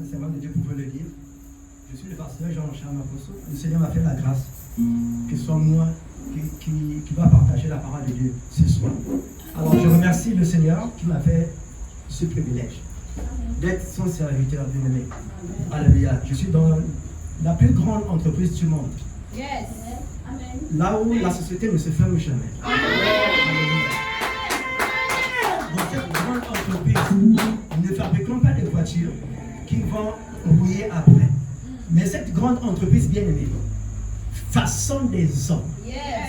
servant de Dieu pouvait le dire. Je suis le pasteur Jean-Charles Maposo. Le Seigneur m'a fait la grâce que ce soit moi qui va partager la parole de Dieu ce soir. Alors je remercie le Seigneur qui m'a fait ce privilège d'être son serviteur bien-aimé. Alléluia. Je suis dans la plus grande entreprise du monde. Yes. Là où la société ne se ferme jamais. Dans cette grande entreprise, nous ne fabriquons pas des voitures qui vont rouiller après. Mais cette grande entreprise bien-aimée façonne des hommes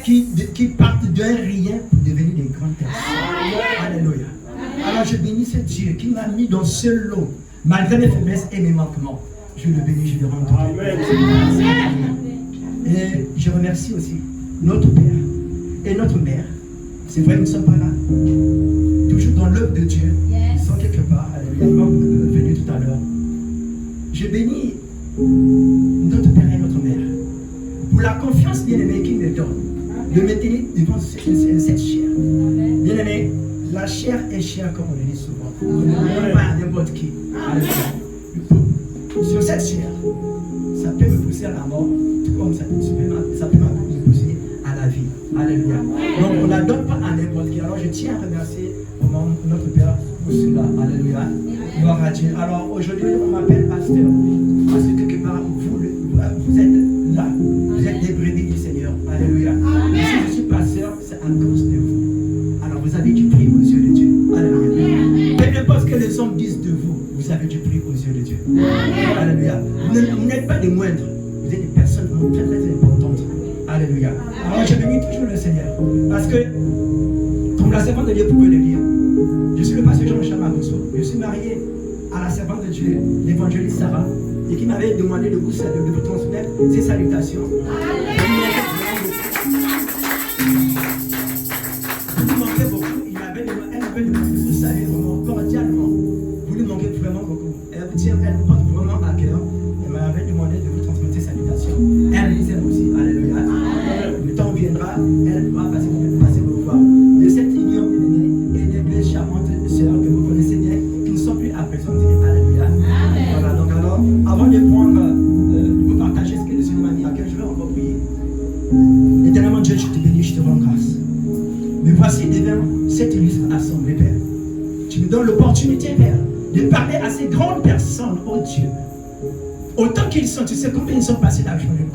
qui partent d'un rien pour devenir des grandes personnes. Alléluia. Alors je bénis ce Dieu qui m'a mis dans ce lot, malgré mes faiblesses et mes manquements. Je le bénis, je le rends tout. Et je remercie aussi notre Père et notre Mère. C'est vrai, nous ne sommes pas là. Toujours dans l'œuvre de Dieu. Ils sont quelque part. Alléluia. Ils vont venir tout à l'heure. Je bénis notre Père et notre Mère pour la confiance bien-aimée qu'ils me donnent de me tenir devant cette chair. Bien-aimé, la chair est chère comme on le dit souvent. On ne donne pas à n'importe qui. Sur cette chair, ça peut me pousser à la mort, tout comme ça peut me pousser à la vie. Alléluia. Donc on ne la donne pas à n'importe qui. Alors je tiens à remercier notre Père pour cela. Alléluia. Gloire à Dieu. Alors aujourd'hui on m'appelle pasteur. Parce que quelque part vous êtes là. Vous êtes des brebis du Seigneur. Alléluia. Et si je suis pasteur, c'est à cause de vous. Alors vous avez du prix aux yeux de Dieu. Alléluia. Peu importe ce que les hommes disent de vous, vous avez du prix aux yeux de Dieu. Alléluia. Vous n'êtes pas des moindres. Vous êtes des personnes très très importantes. Alléluia. Alors je bénis toujours le Seigneur. Parce que, comme la servante de Dieu pouvait le dire, je suis le pasteur Jean-Charles Maposo. Je suis marié à la servante de Dieu, l'évangéliste Sarah, et qui m'avait demandé de vous transmettre ses salutations. Il me manquait beaucoup. Elle m'avait demandé de vous saluer vraiment cordialement. Vous lui manquez vraiment beaucoup. Elle vous porte vraiment à cœur. Elle m'avait demandé de vous transmettre ses salutations. Elle les aime aussi. Alléluia. Le temps viendra, elle pourra passer vous voir. De cette union et des charmantes sœurs que vous connaissez bien, qui ne sont plus à présenter. Alléluia. Voilà, donc alors, avant de vous partager ce que le Seigneur m'a dit, à quel je vais encore prier. Éternellement Dieu, je te bénis, je te rends grâce. Me voici devant cette illustre assemblée, Père. Tu me donnes l'opportunité, Père, de parler à ces grandes personnes, oh Dieu. Autant qu'ils sont, tu sais combien ils ont passé la journée,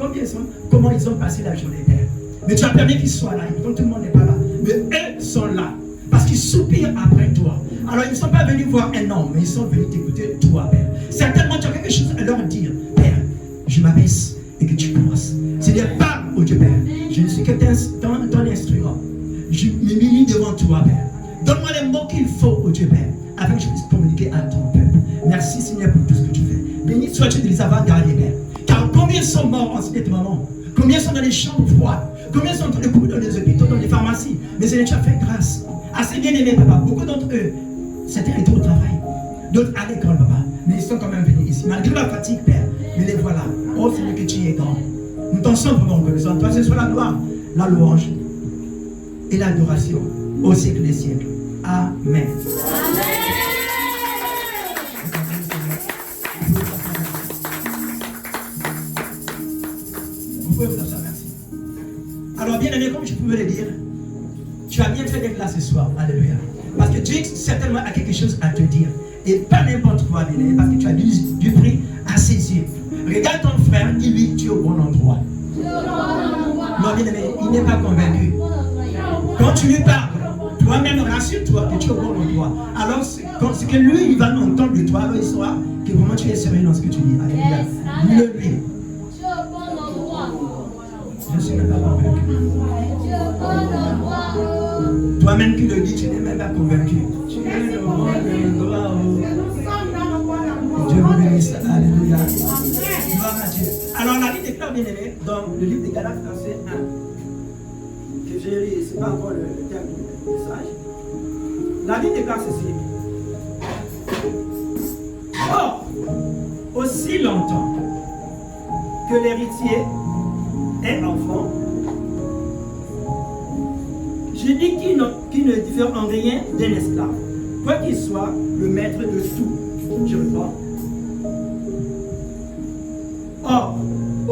comment ils ont passé la journée, Père. Mais tu as permis qu'ils soient là, donc tout le monde n'est pas là. Mais eux sont là, parce qu'ils soupirent après toi. Alors ils ne sont pas venus voir un homme, mais ils sont venus t'écouter toi, Père. Certainement tu as quelque chose à leur dire, Père. Je m'abaisse et que tu commences. Seigneur, parle, oh Dieu, Père. Je ne suis que ton instrument. Je m'humilie devant toi, Père. Donne-moi les mots qu'il faut, oh Dieu, Père, afin que je puisse communiquer à ton peuple. Merci, Seigneur, pour tout ce que tu fais. Béni sois-tu de les avoir gardés, Père. Car combien sont morts en ce moment? Combien sont dans les chambres froides? Combien sont en train de courir dans les hôpitaux, dans les pharmacies? Mais Seigneur, tu as fait grâce à ces bien-aimés, Papa. Beaucoup d'entre eux, certains étaient au travail, d'autres à l'école, Papa. Mais ils sont quand même venus ici, malgré la fatigue, Père. Mais les voilà. Oh Seigneur, que tu es grand. Nous t'en sommes vraiment reconnaissants. Toi, ce soit la gloire, la louange et l'adoration au siècle des siècles. Amen. Vous pouvez vous asseoir, merci. Alors, bien aimé, comme je pouvais le dire, tu as bien fait d'être là ce soir. Alléluia. Parce que Dieu certainement a quelque chose à te dire. Et pas n'importe quoi, bien aimé, parce que tu as du prix à ses yeux. Regarde ton frère, dis-lui, tu es au bon endroit. Non, bien aimé, il n'est pas convaincu. Quand tu lui parles, toi-même rassure-toi que tu es au bon endroit. Alors, ce que lui, il va entendre de toi, alors il saura que vraiment tu es sérieux dans ce que tu dis. Alléluia. Dis-le-lui. Je ne suis même pas convaincu. Toi-même qui le dis, tu n'es même pas convaincu. Tu es le bon endroit. Dieu vous bénisse. Alléluia. Gloire à Dieu. Alors, la Bible déclare, bien aimé, dans le livre des Galates, verset 1, que j'ai lu, ce n'est pas encore le terme du message. La Bible déclare ceci. Or, aussi longtemps que l'héritier est enfant, je dis qu'il ne diffère en rien d'un esclave, quoi qu'il soit le maître de tout. Je reprends.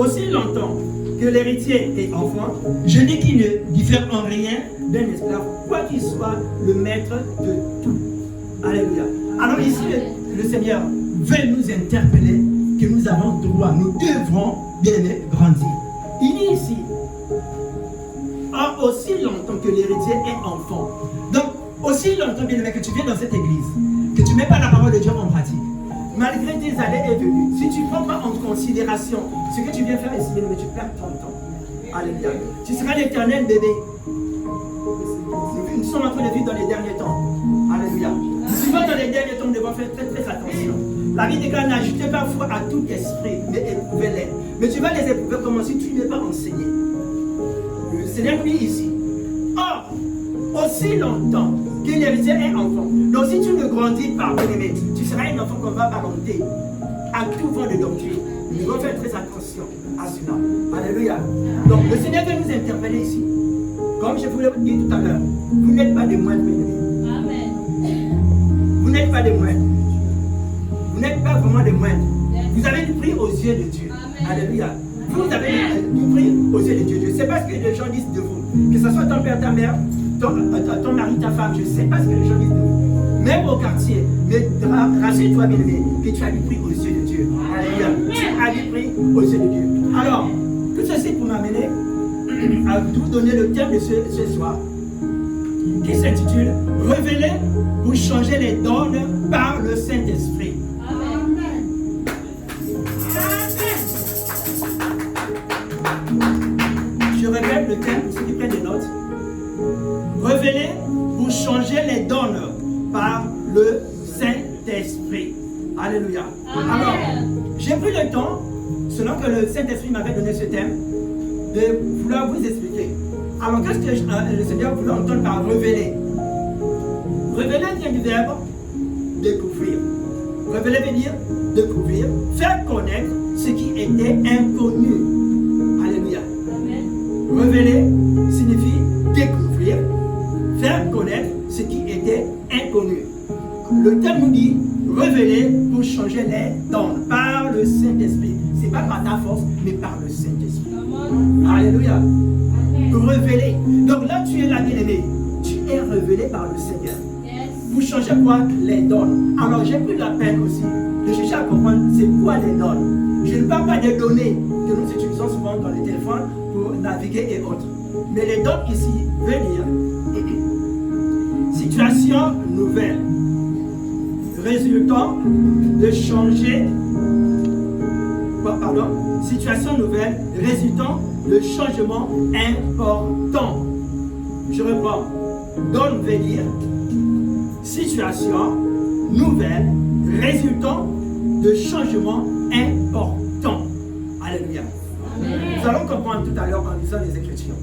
aussi longtemps que l'héritier est enfant, je dis qu'il ne diffère en rien d'un esclave, quoi qu'il soit le maître de tout. Alléluia. Alors ici, le Seigneur veut nous interpeller que nous avons droit, nous devrons bien aimer grandir. Il dit ici, aussi longtemps que l'héritier est enfant. Donc, aussi longtemps, bien aimé, que tu viens dans cette église, que tu ne mets pas la parole de Dieu en pratique, malgré tes allées et venues, si tu ne prends pas en considération ce que tu viens faire ici, mais tu perds ton temps. Alléluia. Tu seras l'éternel bébé. Nous sommes en train de vivre dans les derniers temps. Alléluia. Souvent dans les derniers temps, nous devons faire très très attention. La vie des gars, n'ajoutez pas foi à tout esprit, mais éprouvez-les. Mais tu vas les éprouver comme si tu n'es pas enseigné. Le Seigneur nous dit ici. Or, aussi longtemps que l'héritier est enfant. Donc si tu ne grandis pas, bien-aimé, tu seras un enfant qu'on va ballonter à tout vent de doctrine. Nous devons faire très attention à cela. Alléluia. Donc le Seigneur veut nous interpeller ici. Comme je vous l'ai dit tout à l'heure, vous n'êtes pas des moindres, bien-aimés. Amen. Vous n'êtes pas des moindres. Vous n'êtes pas vraiment des moindres. Vous avez du prix aux yeux de Dieu. Amen. Alléluia. Vous avez du prix aux yeux de Dieu. Je ne sais pas ce que les gens disent de vous. Que ce soit ton père, ta mère, ton mari, ta femme, je ne sais pas ce que les gens disent de vous. Même au quartier. Mais rassure-toi, bien-aimé, que tu as du prix aux yeux de Dieu. Alléluia. Tu as du prix aux yeux de Dieu. Alors, tout ceci pour m'amener à vous donner le thème de ce soir, qui s'intitule « Révéler pour changer les donnes par le Saint-Esprit ». Je répète le thème pour ceux qui prennent des notes. Révéler pour changer les donnes par le Saint-Esprit. Alléluia. Alors, j'ai pris le temps, selon que le Saint-Esprit m'avait donné ce thème, de vouloir vous expliquer. Alors, qu'est-ce que le Seigneur voulait entendre par révéler? Révéler vient du verbe découvrir. Révéler veut dire découvrir, faire connaître ce qui était inconnu. Alléluia. Révéler signifie découvrir, faire connaître ce qui était inconnu. Le terme nous dit révéler pour changer les dons par le Saint-Esprit. Ce n'est pas par ta force, mais par le Saint-Esprit. Alléluia. Révéler. Donc là, tu es là, bien-aimé. Tu es révélé par le Seigneur. Pour changer quoi? Les dons. Alors j'ai pris la peine aussi de chercher à comprendre c'est quoi les dons. Je ne parle pas des données que nous utilisons souvent dans les téléphones pour naviguer et autres. Mais les dons ici veut dire situation nouvelle, résultant de changer, situation nouvelle, résultant de changement important. Je reprends. Don veut dire situation nouvelle, résultant de changement important. Alléluia. Nous allons comprendre tout à l'heure en lisant les Écritures.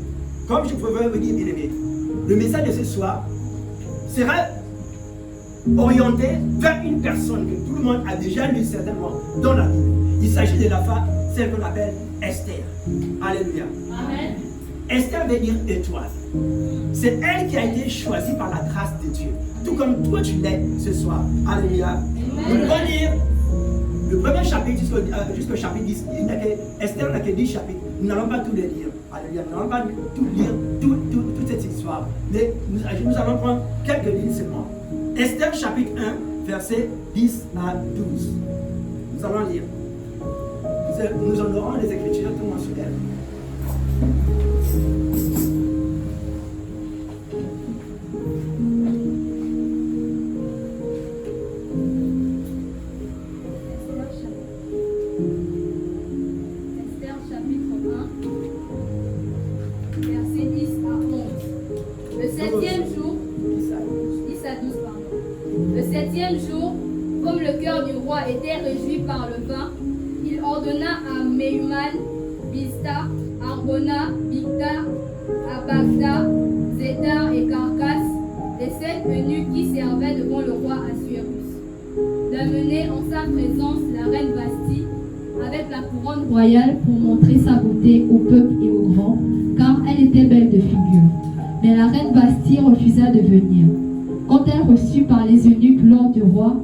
Comme je pouvais vous dire, bien-aimé, le message de ce soir sera orienté vers une personne que tout le monde a déjà lu certainement dans la Bible. Il s'agit de la femme, celle qu'on appelle Esther. Alléluia. Amen. Esther veut dire étoile. C'est elle qui a été choisie par la grâce de Dieu. Tout comme toi tu l'es ce soir. Alléluia. Nous allons lire le premier chapitre jusqu'au chapitre 10. Esther n'a que 10 chapitres. Nous n'allons pas tous les lire. Alléluia. Nous n'allons pas tout lire, toute cette histoire. Mais nous allons prendre quelques lignes seulement. Esther chapitre 1, versets 10 à 12. Nous allons lire. Nous en aurons les Écritures tout mensuelles. Était réjoui par le vin, il ordonna à Mehuman, Bista, Arbona, Bigta, Abagda, Zétar et Carcas, les 7 eunuques qui servaient devant le roi Assuérus, d'amener en sa présence la reine Vasti avec la couronne royale pour montrer sa beauté au peuple et aux grands, car elle était belle de figure. Mais la reine Vasti refusa de venir. Quand elle reçut par les eunuques l'ordre du roi,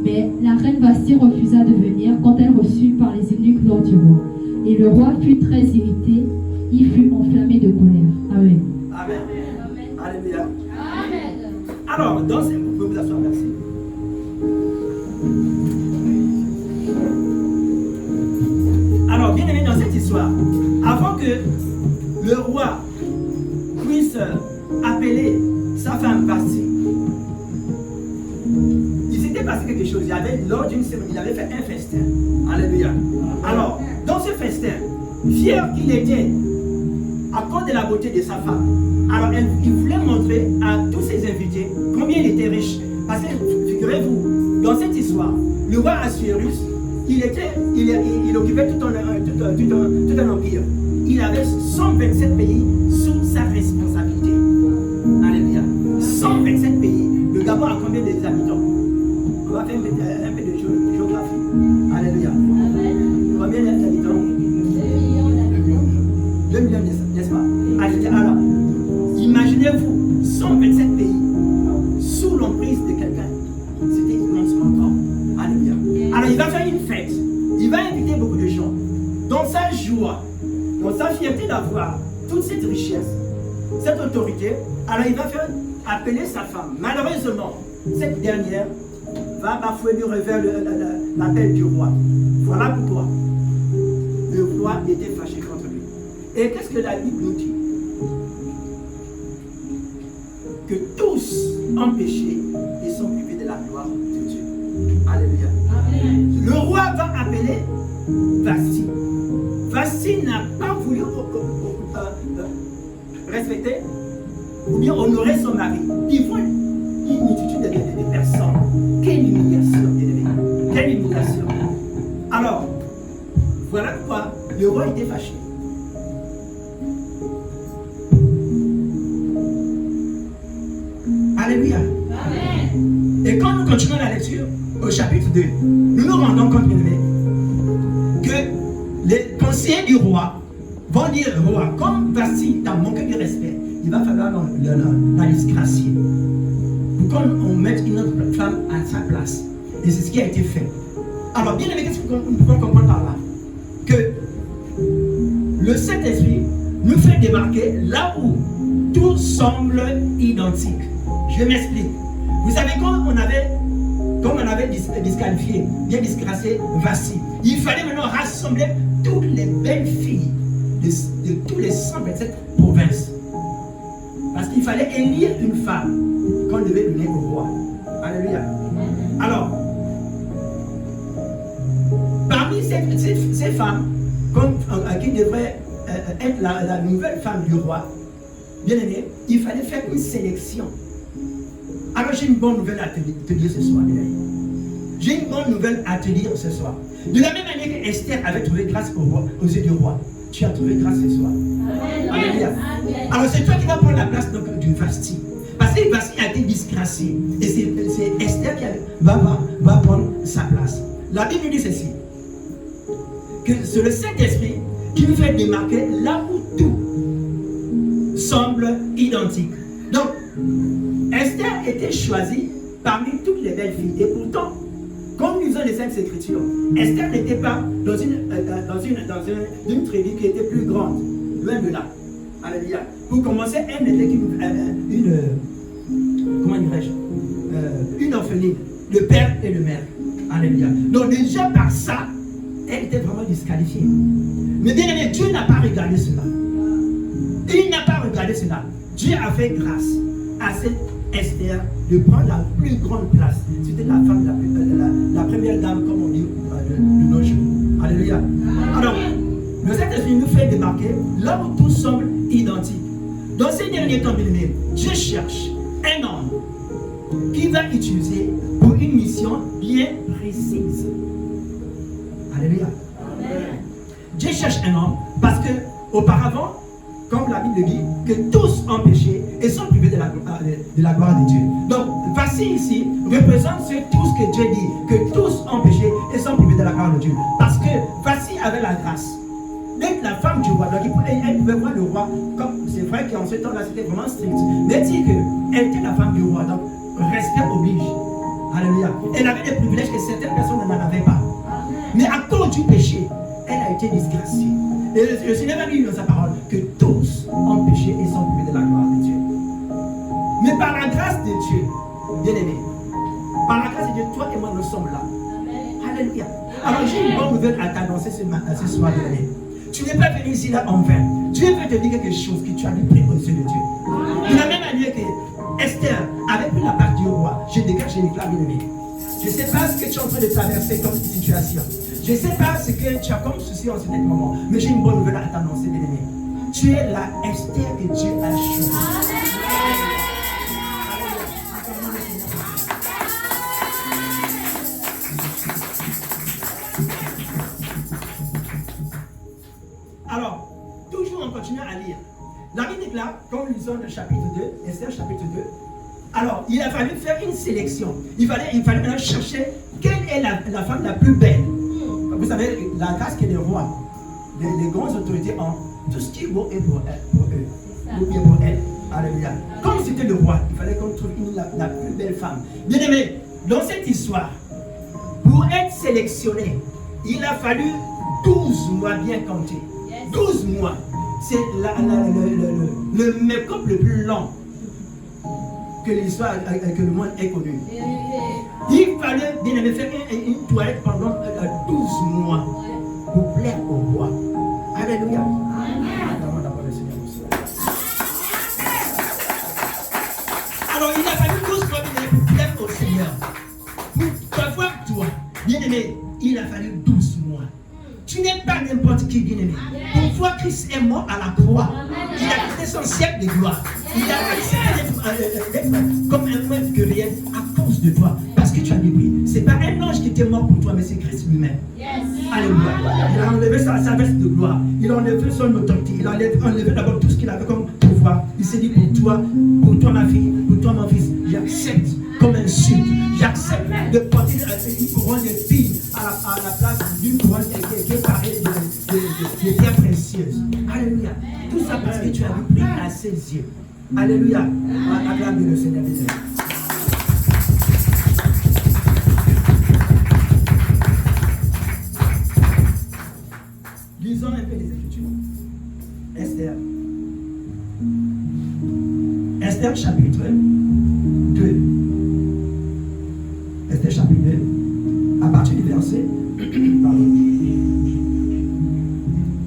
mais La reine Vasti refusa de venir quand elle reçut par les eunuques l'ordre du roi. Et le roi fut très irrité, il fut enflammé de colère. Amen. Amen. Alléluia. Amen. Alors, dans ces... Vous pouvez vous asseoir, merci. Alors, bien aimé, dans cette histoire, avant que le roi puisse appeler sa femme Vasti, il s'était passé quelque chose. Il y avait, lors d'une cérémonie, il avait fait un festin. Alléluia. Alors, dans ce festin, fier qu'il était à cause de la beauté de sa femme, alors il voulait montrer à tous ses invités combien il était riche. Parce que, figurez-vous, dans cette histoire, le roi Assuérus, il occupait tout un empire. Il avait 127 pays sous sa responsabilité. Alléluia. 127 pays. Le Gabon a combien d'habitants? On va faire un peu de géographie. Alléluia. Combien d'habitants? 2 millions, n'est-ce pas? Alors, imaginez-vous, 127 pays sous l'emprise de quelqu'un. C'était immensement grand. Alléluia. Alors, il va faire une fête. Il va inviter beaucoup de gens. Dans sa joie, dans sa fierté d'avoir toute cette richesse, cette autorité, alors il va faire appeler sa femme. Malheureusement, cette dernière va bafouer du revers l'appel du roi. Voilà pourquoi le roi était fâché contre lui. Et qu'est-ce que la Bible nous dit? Que tous ont péché et sont privés de la gloire de Dieu. Alléluia. Amen. Le roi va appeler Vasti. Vasti n'a pas voulu respecter ou bien honorer son mari. Il voit une multitude de personnes. Quelle humiliation, bien-aimé. Quelle humiliation. Alors, voilà pourquoi le roi était fâché. Alléluia. Amen. Et quand nous continuons la lecture au chapitre 2, nous nous rendons compte, bien-aimé, que les conseillers du roi vont dire au roi, comme Vasti t'a manqué de respect, il va falloir la disgracier pour qu'on mette une autre femme à sa place. Et c'est ce qui a été fait. Alors, bien aimé, qu'est-ce que nous pouvons comprendre par là? Que le Saint-Esprit nous fait démarquer là où tout semble identique. Je m'explique. Vous savez, quand on avait disqualifié, bien disgracié Vasti, il fallait maintenant rassembler toutes les belles filles de tous les 127 provinces. Parce qu'il fallait élire une femme qu'on devait donner au roi. Alléluia. Alors, parmi ces femmes qui devraient être la nouvelle femme du roi, bien aimé, il fallait faire une sélection. Alors j'ai une bonne nouvelle à te dire ce soir, bien aimé. J'ai une bonne nouvelle à te dire ce soir. De la même manière que Esther avait trouvé grâce aux yeux du roi, tu as trouvé grâce ce soir. Alléluia. Alors c'est toi qui vas prendre la place du Vasti. Parce que Vasti a été disgracié. Et c'est Esther qui va prendre sa place. La Bible nous dit ceci. Que c'est le Saint-Esprit qui nous fait démarquer là où tout semble identique. Donc, Esther était choisie parmi toutes les belles filles. Et pourtant, comme nous lisons les Saintes Écritures, Esther n'était pas dans une tribu qui était plus grande. Loin de là. Alléluia. Pour commencer, elle n'était qu'une comment dirais-je, une orpheline, le père et le mère. Alléluia. Donc déjà par ça, elle était vraiment disqualifiée. Mais bien aimé, Dieu n'a pas regardé cela. Il n'a pas regardé cela. Dieu a fait grâce à cette Esther de prendre la plus grande place. C'était la femme, la première dame, comme on dit de nos jours. Alléluia. Alors, le Saint-Esprit nous fait démarquer là où tout semble identique. Dans ces derniers temps, bien aimé, Dieu cherche un homme qui va utiliser pour une mission bien précise. Alléluia. Amen. Dieu cherche un homme parce que auparavant, comme la Bible dit, que tous ont péché et sont privés de la gloire de Dieu. Donc, Vasti ici représente tout ce que Dieu dit, que tous ont péché et sont privés de la gloire de Dieu. Parce que Vasti avait la grâce d'être la femme du roi. Donc, elle pouvait voir le roi comme, c'est vrai qu'en ce temps-là, c'était vraiment strict. Mais dit qu'elle était la femme du roi. Donc, respect oblige. Alléluia. Elle avait des privilèges que certaines personnes n'en avaient pas. Mais à cause du péché, elle a été disgraciée. Et le Seigneur a dit dans sa parole que tous ont péché et sont privés de la gloire de Dieu. Mais par la grâce de Dieu, bien-aimé, par la grâce de Dieu, toi et moi, nous sommes là. Alléluia. Alors j'ai une bonne nouvelle à t'annoncer ce soir, bien-aimé. Tu n'es pas venu ici là en vain. Dieu veut te dire quelque chose que tu as pris aux yeux de Dieu. De la même manière que Esther avait pris la part du roi, je dégage, je déclare, bien-aimé. Je ne sais pas ce que tu es en train de traverser comme situation. Je ne sais pas ce que tu as comme souci en ce moment. Mais j'ai une bonne nouvelle à t'annoncer, bien-aimé. Tu es la Esther que Dieu a choisie. Alors, toujours on continue à lire. La Bible déclare, quand nous lisons le chapitre 2, Esther chapitre 2, alors il a fallu faire une sélection. Il fallait maintenant chercher quelle est la femme la plus belle. Vous savez, la grâce que les rois, les grandes autorités ont, tout ce qui est beau est pour eux. Ou bien pour elle. Alléluia. Comme c'était le roi, il fallait qu'on trouve la plus belle femme. Bien aimé, dans cette histoire, pour être sélectionné, il a fallu 12 mois bien comptés. 12 mois. C'est le make-up le plus long que l'histoire, que le monde ait connu. Il fallait bien aimé faire une toilette pendant 12 mois pour plaire au roi. Alléluia. Alors il a fallu 12 mois pour plaire au Seigneur. Pour avoir toi, bien aimé, il a fallu 12 mois. Tu n'es pas n'importe qui, bien aimé. Pourquoi Christ est mort à la croix? Il a quitté son siècle de gloire. Il a accepté d'être comme un maître que rien à cause de toi. Parce que tu as dépris. Ce n'est pas un ange qui était mort pour toi, mais c'est Christ lui-même. Alléluia. Il a enlevé sa veste de gloire. Il a enlevé son autorité. Il a enlevé d'abord tout ce qu'il avait comme pouvoir. Il s'est dit pour toi ma fille, pour toi mon fils, j'accepte comme insulte. J'accepte de porter une couronne de filles à la place d'une couronne qui est parée de pierres précieuses. Alléluia. Tout ça parce que tu as pris à ses yeux. Alléluia. Acclame le Seigneur. Lisons un peu les Écritures. Esther. Esther chapitre 2. Esther chapitre 2. À partir du verset. Pardon.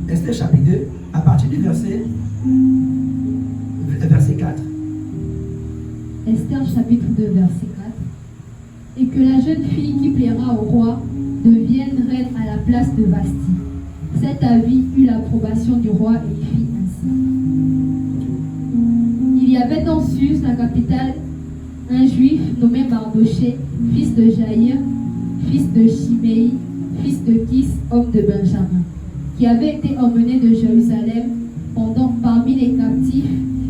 Esther chapitre 2. À partir du verset 4. Esther chapitre 2 verset 4. Et que la jeune fille qui plaira au roi devienne reine à la place de Vasti. Cet avis eut l'approbation du roi et il fit ainsi. Il y avait dans Suse, la capitale, un juif nommé Mardoché, fils de Jaïr, fils de Shimei, fils de Kis, homme de Benjamin, qui avait été emmené de Jérusalem parmi les captifs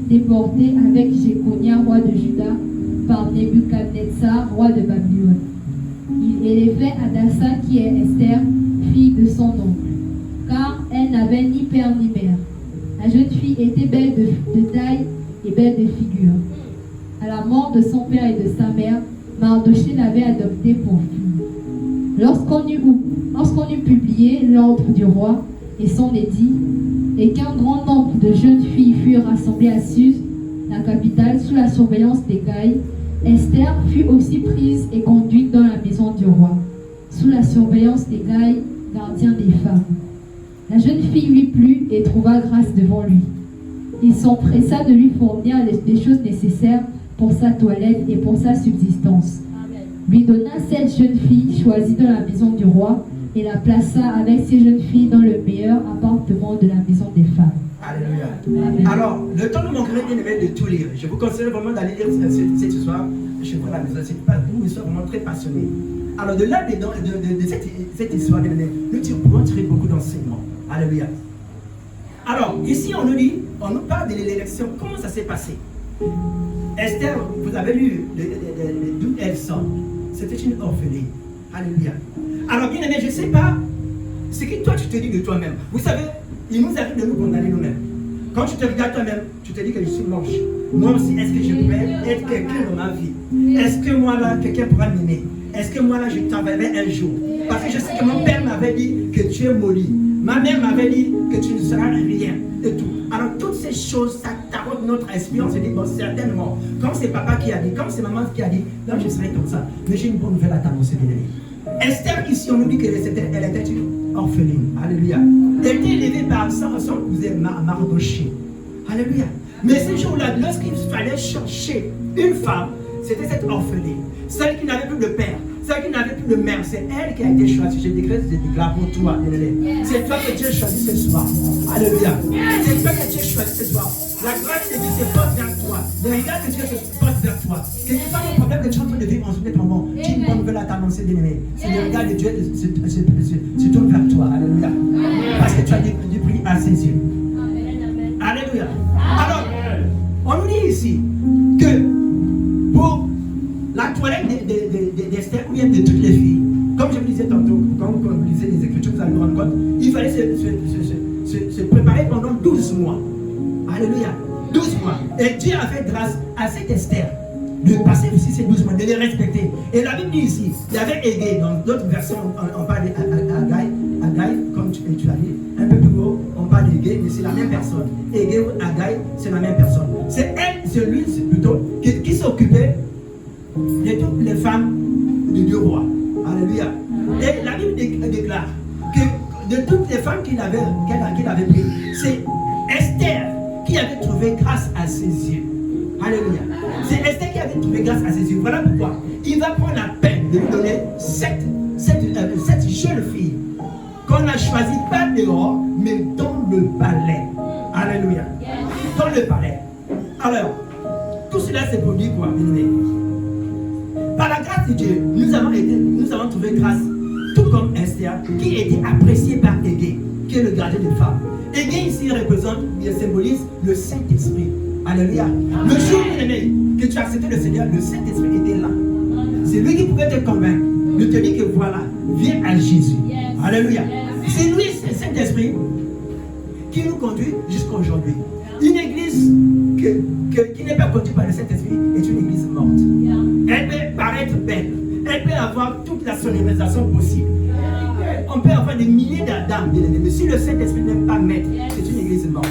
déportés avec Jéconia, roi de Juda, par Nebuchadnezzar, roi de Babylone. Il élevait Hadassa, qui est Esther, fille de son oncle, car elle n'avait ni père ni mère. La jeune fille était belle de taille et belle de figure. À la mort de son père et de sa mère, Mardoché l'avait adoptée pour fille. Lorsqu'on eut publié l'ordre du roi et son édit, et qu'un grand nombre de jeunes filles furent rassemblées à Suse, la capitale, sous la surveillance d'Hégaï, Esther fut aussi prise et conduite dans la maison du roi, sous la surveillance d'Hégaï, gardien des femmes. La jeune fille lui plut et trouva grâce devant lui. Il s'empressa de lui fournir les choses nécessaires pour sa toilette et pour sa subsistance. Lui donna 7 jeunes filles choisies dans la maison du roi et la plaça avec ces jeunes filles dans le meilleur appartement de la maison des femmes. Alléluia. Amen. Alors, le temps nous manquerait bien aimé de tout lire. Je vous conseille vraiment d'aller lire cette histoire chez vous à la maison. C'est une histoire vraiment très passionnée. Alors, de là, de cette histoire, nous pouvons tirer beaucoup d'enseignements. Alléluia. Alors, ici, on nous parle de l'élection. Comment ça s'est passé? Esther, vous avez lu d'où elle sort. C'était une orpheline. Alléluia. Alors, bien aimé, je ne sais pas ce que toi tu te dis de toi-même. Vous savez, il nous arrive de nous condamner nous-mêmes. Quand tu te regardes toi-même, tu te dis que je suis moche. Moi aussi, est-ce que je pourrais être quelqu'un dans ma vie? Est-ce que moi là, quelqu'un pourra m'aimer? Est-ce que moi là, je travaillerai un jour? Parce que je sais que mon père m'avait dit que tu es maudit. Ma mère m'avait dit que tu ne seras rien et tout. Alors toutes ces choses, ça tarote notre esprit. On se dit, bon, certainement, comme c'est papa qui a dit, comme c'est maman qui a dit, donc je serai comme ça. Mais j'ai une bonne nouvelle à t'annoncer, bien aimé. Esther, ici, on nous dit qu'elle était une orpheline. Alléluia. Elle était élevée par son cousin Mardoché. Alléluia. Mais ce jour-là, lorsqu'il fallait chercher une femme, c'était cette orpheline. Celle qui n'avait plus de père, celle qui n'avait plus de mère. C'est elle qui a été choisie. Je déclare pour toi. C'est toi que tu as choisi ce soir. Alléluia. C'est toi que tu as choisi ce soir. La grâce de Dieu se porte vers toi. Le regard de Dieu se porte vers toi. Quel que soit le problème que tu es en train de vivre en ce moment, tu as une bonne nouvelle à t'annoncer, bien-aimé. C'est le regard de Dieu se tourne vers toi. Alléluia. Parce que tu as du prix à ses yeux. Alléluia. Alors, on nous dit ici que pour la toilette d'Esther, ou bien de toutes les filles, comme je vous disais tantôt, quand vous lisez les Écritures, vous allez vous rendre compte, il fallait se préparer pendant 12 mois. Alléluia. 12 mois. Et Dieu a fait grâce à cette Esther de passer aussi ces 12 mois, de les respecter. Et la Bible dit ici, il y avait Égée, dans d'autres versions, on parle d'Agaï, comme tu as dit, un peu plus haut, on parle d'Égée, mais c'est la même personne. Égée ou Agaï, c'est la même personne. C'est elle, c'est lui, plutôt, qui s'occupait de toutes les femmes du roi. Alléluia. Et la Bible déclare que de toutes les femmes qu'il avait prises, c'est Esther qui avait trouvé grâce à ses yeux. Alléluia. C'est Esther qui avait trouvé grâce à ses yeux. Voilà pourquoi il va prendre la peine de lui donner cette jeune fille qu'on a choisie pas dehors, mais dans le palais. Alléluia. Dans le palais. Alors, tout cela c'est pour dire quoi, bien-aimé? Par la grâce de Dieu, nous avons trouvé grâce, tout comme Esther, qui était appréciée par Égée, qui est le gardien des femmes. Égée ici représente, il symbolise le Saint-Esprit. Alléluia. Le jour, bien-aimé, que tu as accepté le Seigneur, le Saint-Esprit était là. C'est lui qui pouvait te convaincre, de te dire que voilà, viens à Jésus. Alléluia. C'est lui, c'est le Saint-Esprit, qui nous conduit jusqu'à aujourd'hui. Une église qui n'est pas conduite par le Saint-Esprit est une église morte. Elle peut paraître belle, elle peut avoir toute la sonorisation possible. On peut avoir des milliers d'âmes, mais si le Saint-Esprit n'est pas maître, c'est une église morte.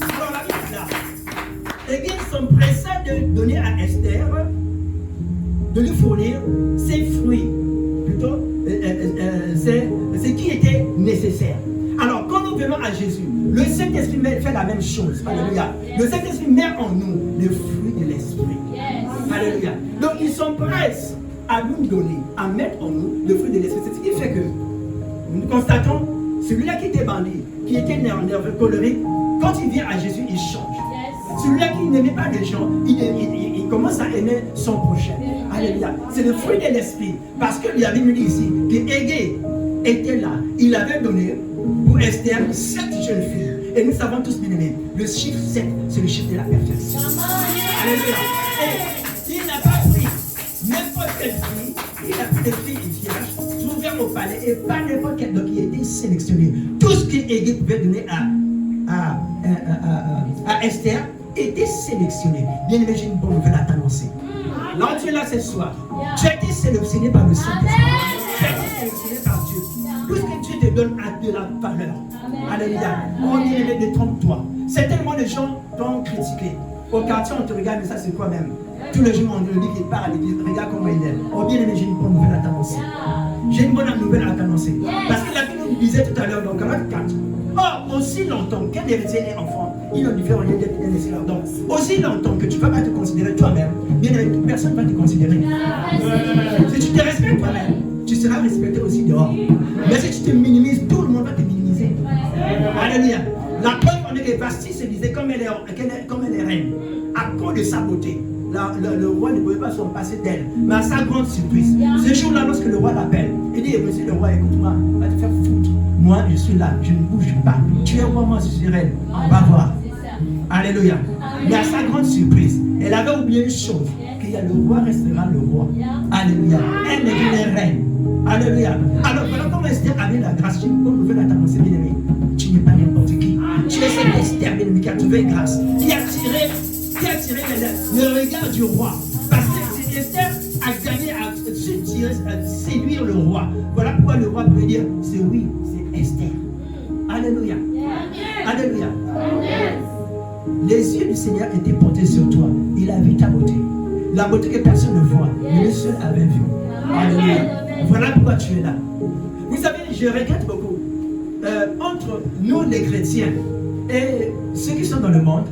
Alors la Bible là, les églises sont pressées de donner à Esther, de lui fournir ses fruits, plutôt ce qui était nécessaire. Alors, quand nous venons à Jésus, le Saint-Esprit fait la même chose. Alléluia. Le Saint-Esprit met en nous le fruit de l'Esprit. Alléluia. Donc, ils sont prêts à nous donner, à mettre en nous le fruit de l'Esprit. C'est ce qui fait que nous constatons, celui-là qui était bandit, qui était nerveux, colérique, quand il vient à Jésus, il change. Celui-là qui n'aimait pas les gens, il commence à aimer son prochain. Alléluia. C'est le fruit de l'Esprit. Parce que la Bible dit ici que Égée était là. Il avait donné pour Esther 7 jeunes filles. Et nous savons tous, bien aimés, le chiffre 7, c'est le chiffre de la perfection. Alléluia. Et il n'a pas pris n'importe quelle fille, il a pris des filles vierges, trouvées au palais, et pas n'importe quelle, donc il a été sélectionné. Tout ce que Égée pouvait donner à Esther était sélectionné. Bien aimé, j'ai une bonne nouvelle à t'annoncer. Là, tu es là ce soir. Tu as été sélectionné par le Saint-Esprit. Tu as été sélectionné par Dieu. Tout ce que Dieu te donne a de la valeur. Alléluia. Oh, bien aimé, détrompe-toi. Certainement, les gens t'ont critiqué. Au quartier, on te regarde, mais ça, c'est quoi même? Tous les jours, on te dit qu'il part à l'église. Regarde comment il est. Oh, bien aimé, j'ai une bonne nouvelle à t'annoncer. J'ai une bonne nouvelle à t'annoncer. Parce que la Bible nous disait tout à l'heure dans Galates 4. Oh, aussi longtemps qu'un héritier est enfant, il ne lui fait rien d'être un esclave. Donc, aussi longtemps que tu ne vas pas te considérer toi-même, bien aimé, personne ne va te considérer. Si tu te respectes toi-même, tu seras respecté aussi dehors. Mais si tu te minimises, tout le monde va te minimiser. Alléluia. La preuve en est que Vasti se disait comme elle est reine, à cause de sa beauté. Le roi ne pouvait pas s'en passer d'elle. Mais à sa grande surprise, ce jour-là, lorsque le roi l'appelle, il dit, monsieur le roi, écoute-moi, va te faire foutre. Moi, je suis là, je ne bouge pas. Tu es roi, moi, je suis reine. On va voir. Alléluia. Mais à sa grande surprise, elle avait oublié une chose, que Alléluia, le roi restera le roi. Alléluia. Elle est une reine. Alléluia. Alors voilà comment Esther avait la grâce. Comme vous pouvez l'annoncer, bien aimé. Tu n'es pas n'importe qui. Tu es cette Esther, bien aimé, qui a trouvé grâce. Qui a tiré le regard du roi. Parce que Esther a gagné à séduire le roi. Voilà pourquoi le roi pouvait dire, c'est oui, c'est Esther. Alléluia. Alléluia. Les yeux du Seigneur étaient portés sur toi. Il a vu ta beauté. La beauté que personne ne voit, mais le seul avait vu. Alléluia. Voilà pourquoi tu es là. Vous savez, je regrette beaucoup. Entre nous les chrétiens et ceux qui sont dans le monde,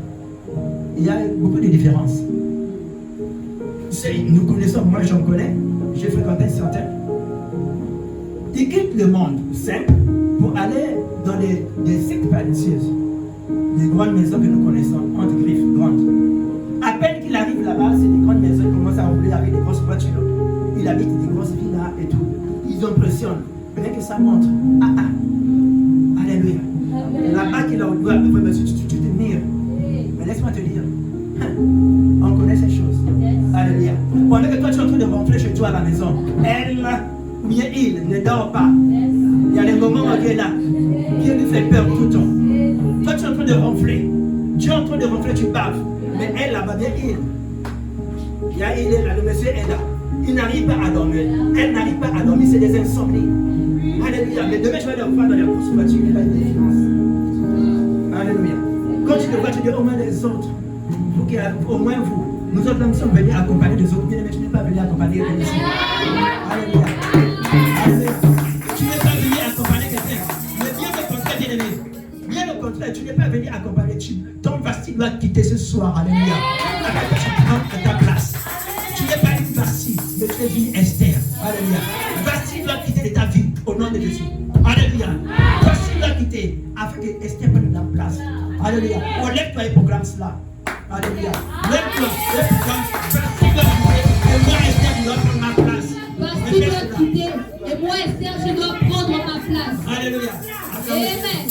il y a beaucoup de différences. Nous connaissons, moi j'en connais, j'ai fréquenté certains. Ils quittent le monde simple pour aller dans des sectes pernicieuses. Les grandes maisons que nous connaissons, entre griffes grandes. À peine qu'il arrive là-bas, c'est des grandes maisons, il commence à rouler avec des grosses voitures. Il habite des grosses villas et tout. Ils impressionnent. Rien que ça montre. Alléluia. Là-bas qu'il a au doigt, tu te mires. Mais laisse-moi te dire, on connaît ces choses. Alléluia. Pendant que toi tu es en train de rentrer chez toi à la maison, elle ou bien il ne dort pas. Il y a des moments où elle est là, qui lui fait peur tout le temps. Toi tu es en train de ronfler. Tu es en train de ronfler, tu baves. Mais elle là-bas, bien il est là, le monsieur est là. Il n'arrive pas à dormir. Elle n'arrive pas à dormir, c'est des insomnies. Alléluia. Mais demain, je vais le voir dans les courses voitures, il va être différence. Alléluia. Quand tu le vois, tu dis au moins les autres. Au moins vous. Nous autres, nous sommes venus accompagner les autres. Mais tu n'es pas venu accompagner les ici. Alléluia. Alléluia. Tu n'es pas venu accompagner quelqu'un. Mais bien le contraire, bien aimé. Bien le contraire, tu n'es pas venu accompagner. Ton Vasti doit quitter ce soir. Alléluia. Avec que tu prends ta place. Tu n'es pas une Vasti, mais tu es une Esther. Alléluia. Vasti doit quitter ta vie au nom de Jésus. Alléluia. Vasti doit quitter afin que Esther prenne la place. Alléluia. Oh, lève-toi et proclame cela. Alléluia. Lève-toi et proclame. Vasti doit quitter et moi Esther je dois prendre ma place. Vasti doit quitter et moi Esther je dois prendre ma place. Alléluia. Amen.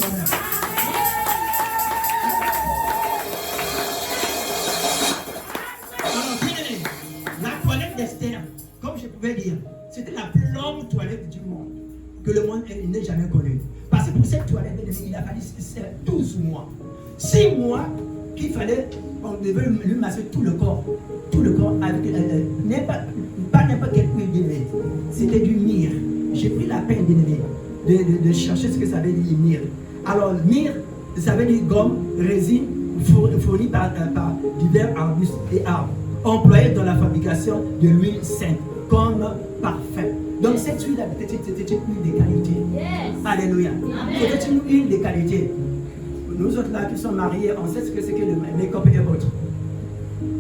Esther, comme je pouvais dire, c'était la plus longue toilette du monde que le monde n'ait jamais connue. Parce que pour cette toilette, il a fallu 12 mois. 6 mois qu'il fallait, on devait lui masser tout le corps avec pas n'importe quel huile d'huile. C'était du myrrhe. J'ai pris la peine de chercher ce que ça veut dire myrrhe. Alors myrrhe, ça veut dire gomme, résine fournie par divers arbustes et arbres, employés dans la fabrication de l'huile sainte comme parfum. Donc cette huile était une huile de qualité. Yes. Alléluia. C'était une huile de qualité. Nous autres là qui sommes mariés, on sait ce que c'est que le make-up et autres.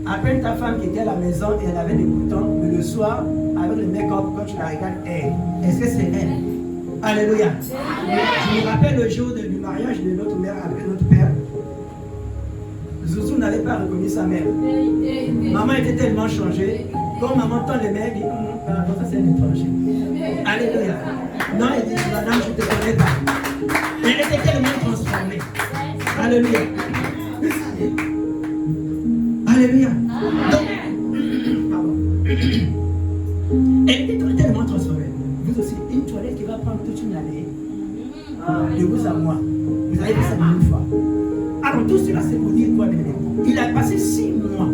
À peine ta femme qui était à la maison et elle avait des boutons, mais le soir, avec le make-up, quand tu la regardes, est-ce que c'est elle? Alléluia. Je me rappelle le jour du mariage de notre mère avec notre père. Zouzou n'avait pas reconnu sa mère. Maman était tellement changée. Quand maman tend les mains, elle dit ça c'est un étranger. Alléluia. Non, elle dit madame, je ne te connais pas. Elle était tellement transformée. Alléluia. Alléluia. Donc, pardon. Elle était tellement transformée. Vous aussi, une toilette qui va prendre toute une année. De vous à moi. Vous avez vu ça une fois. Alors tout cela c'est pour dire quoi, bien aimé. Il a passé 6 mois,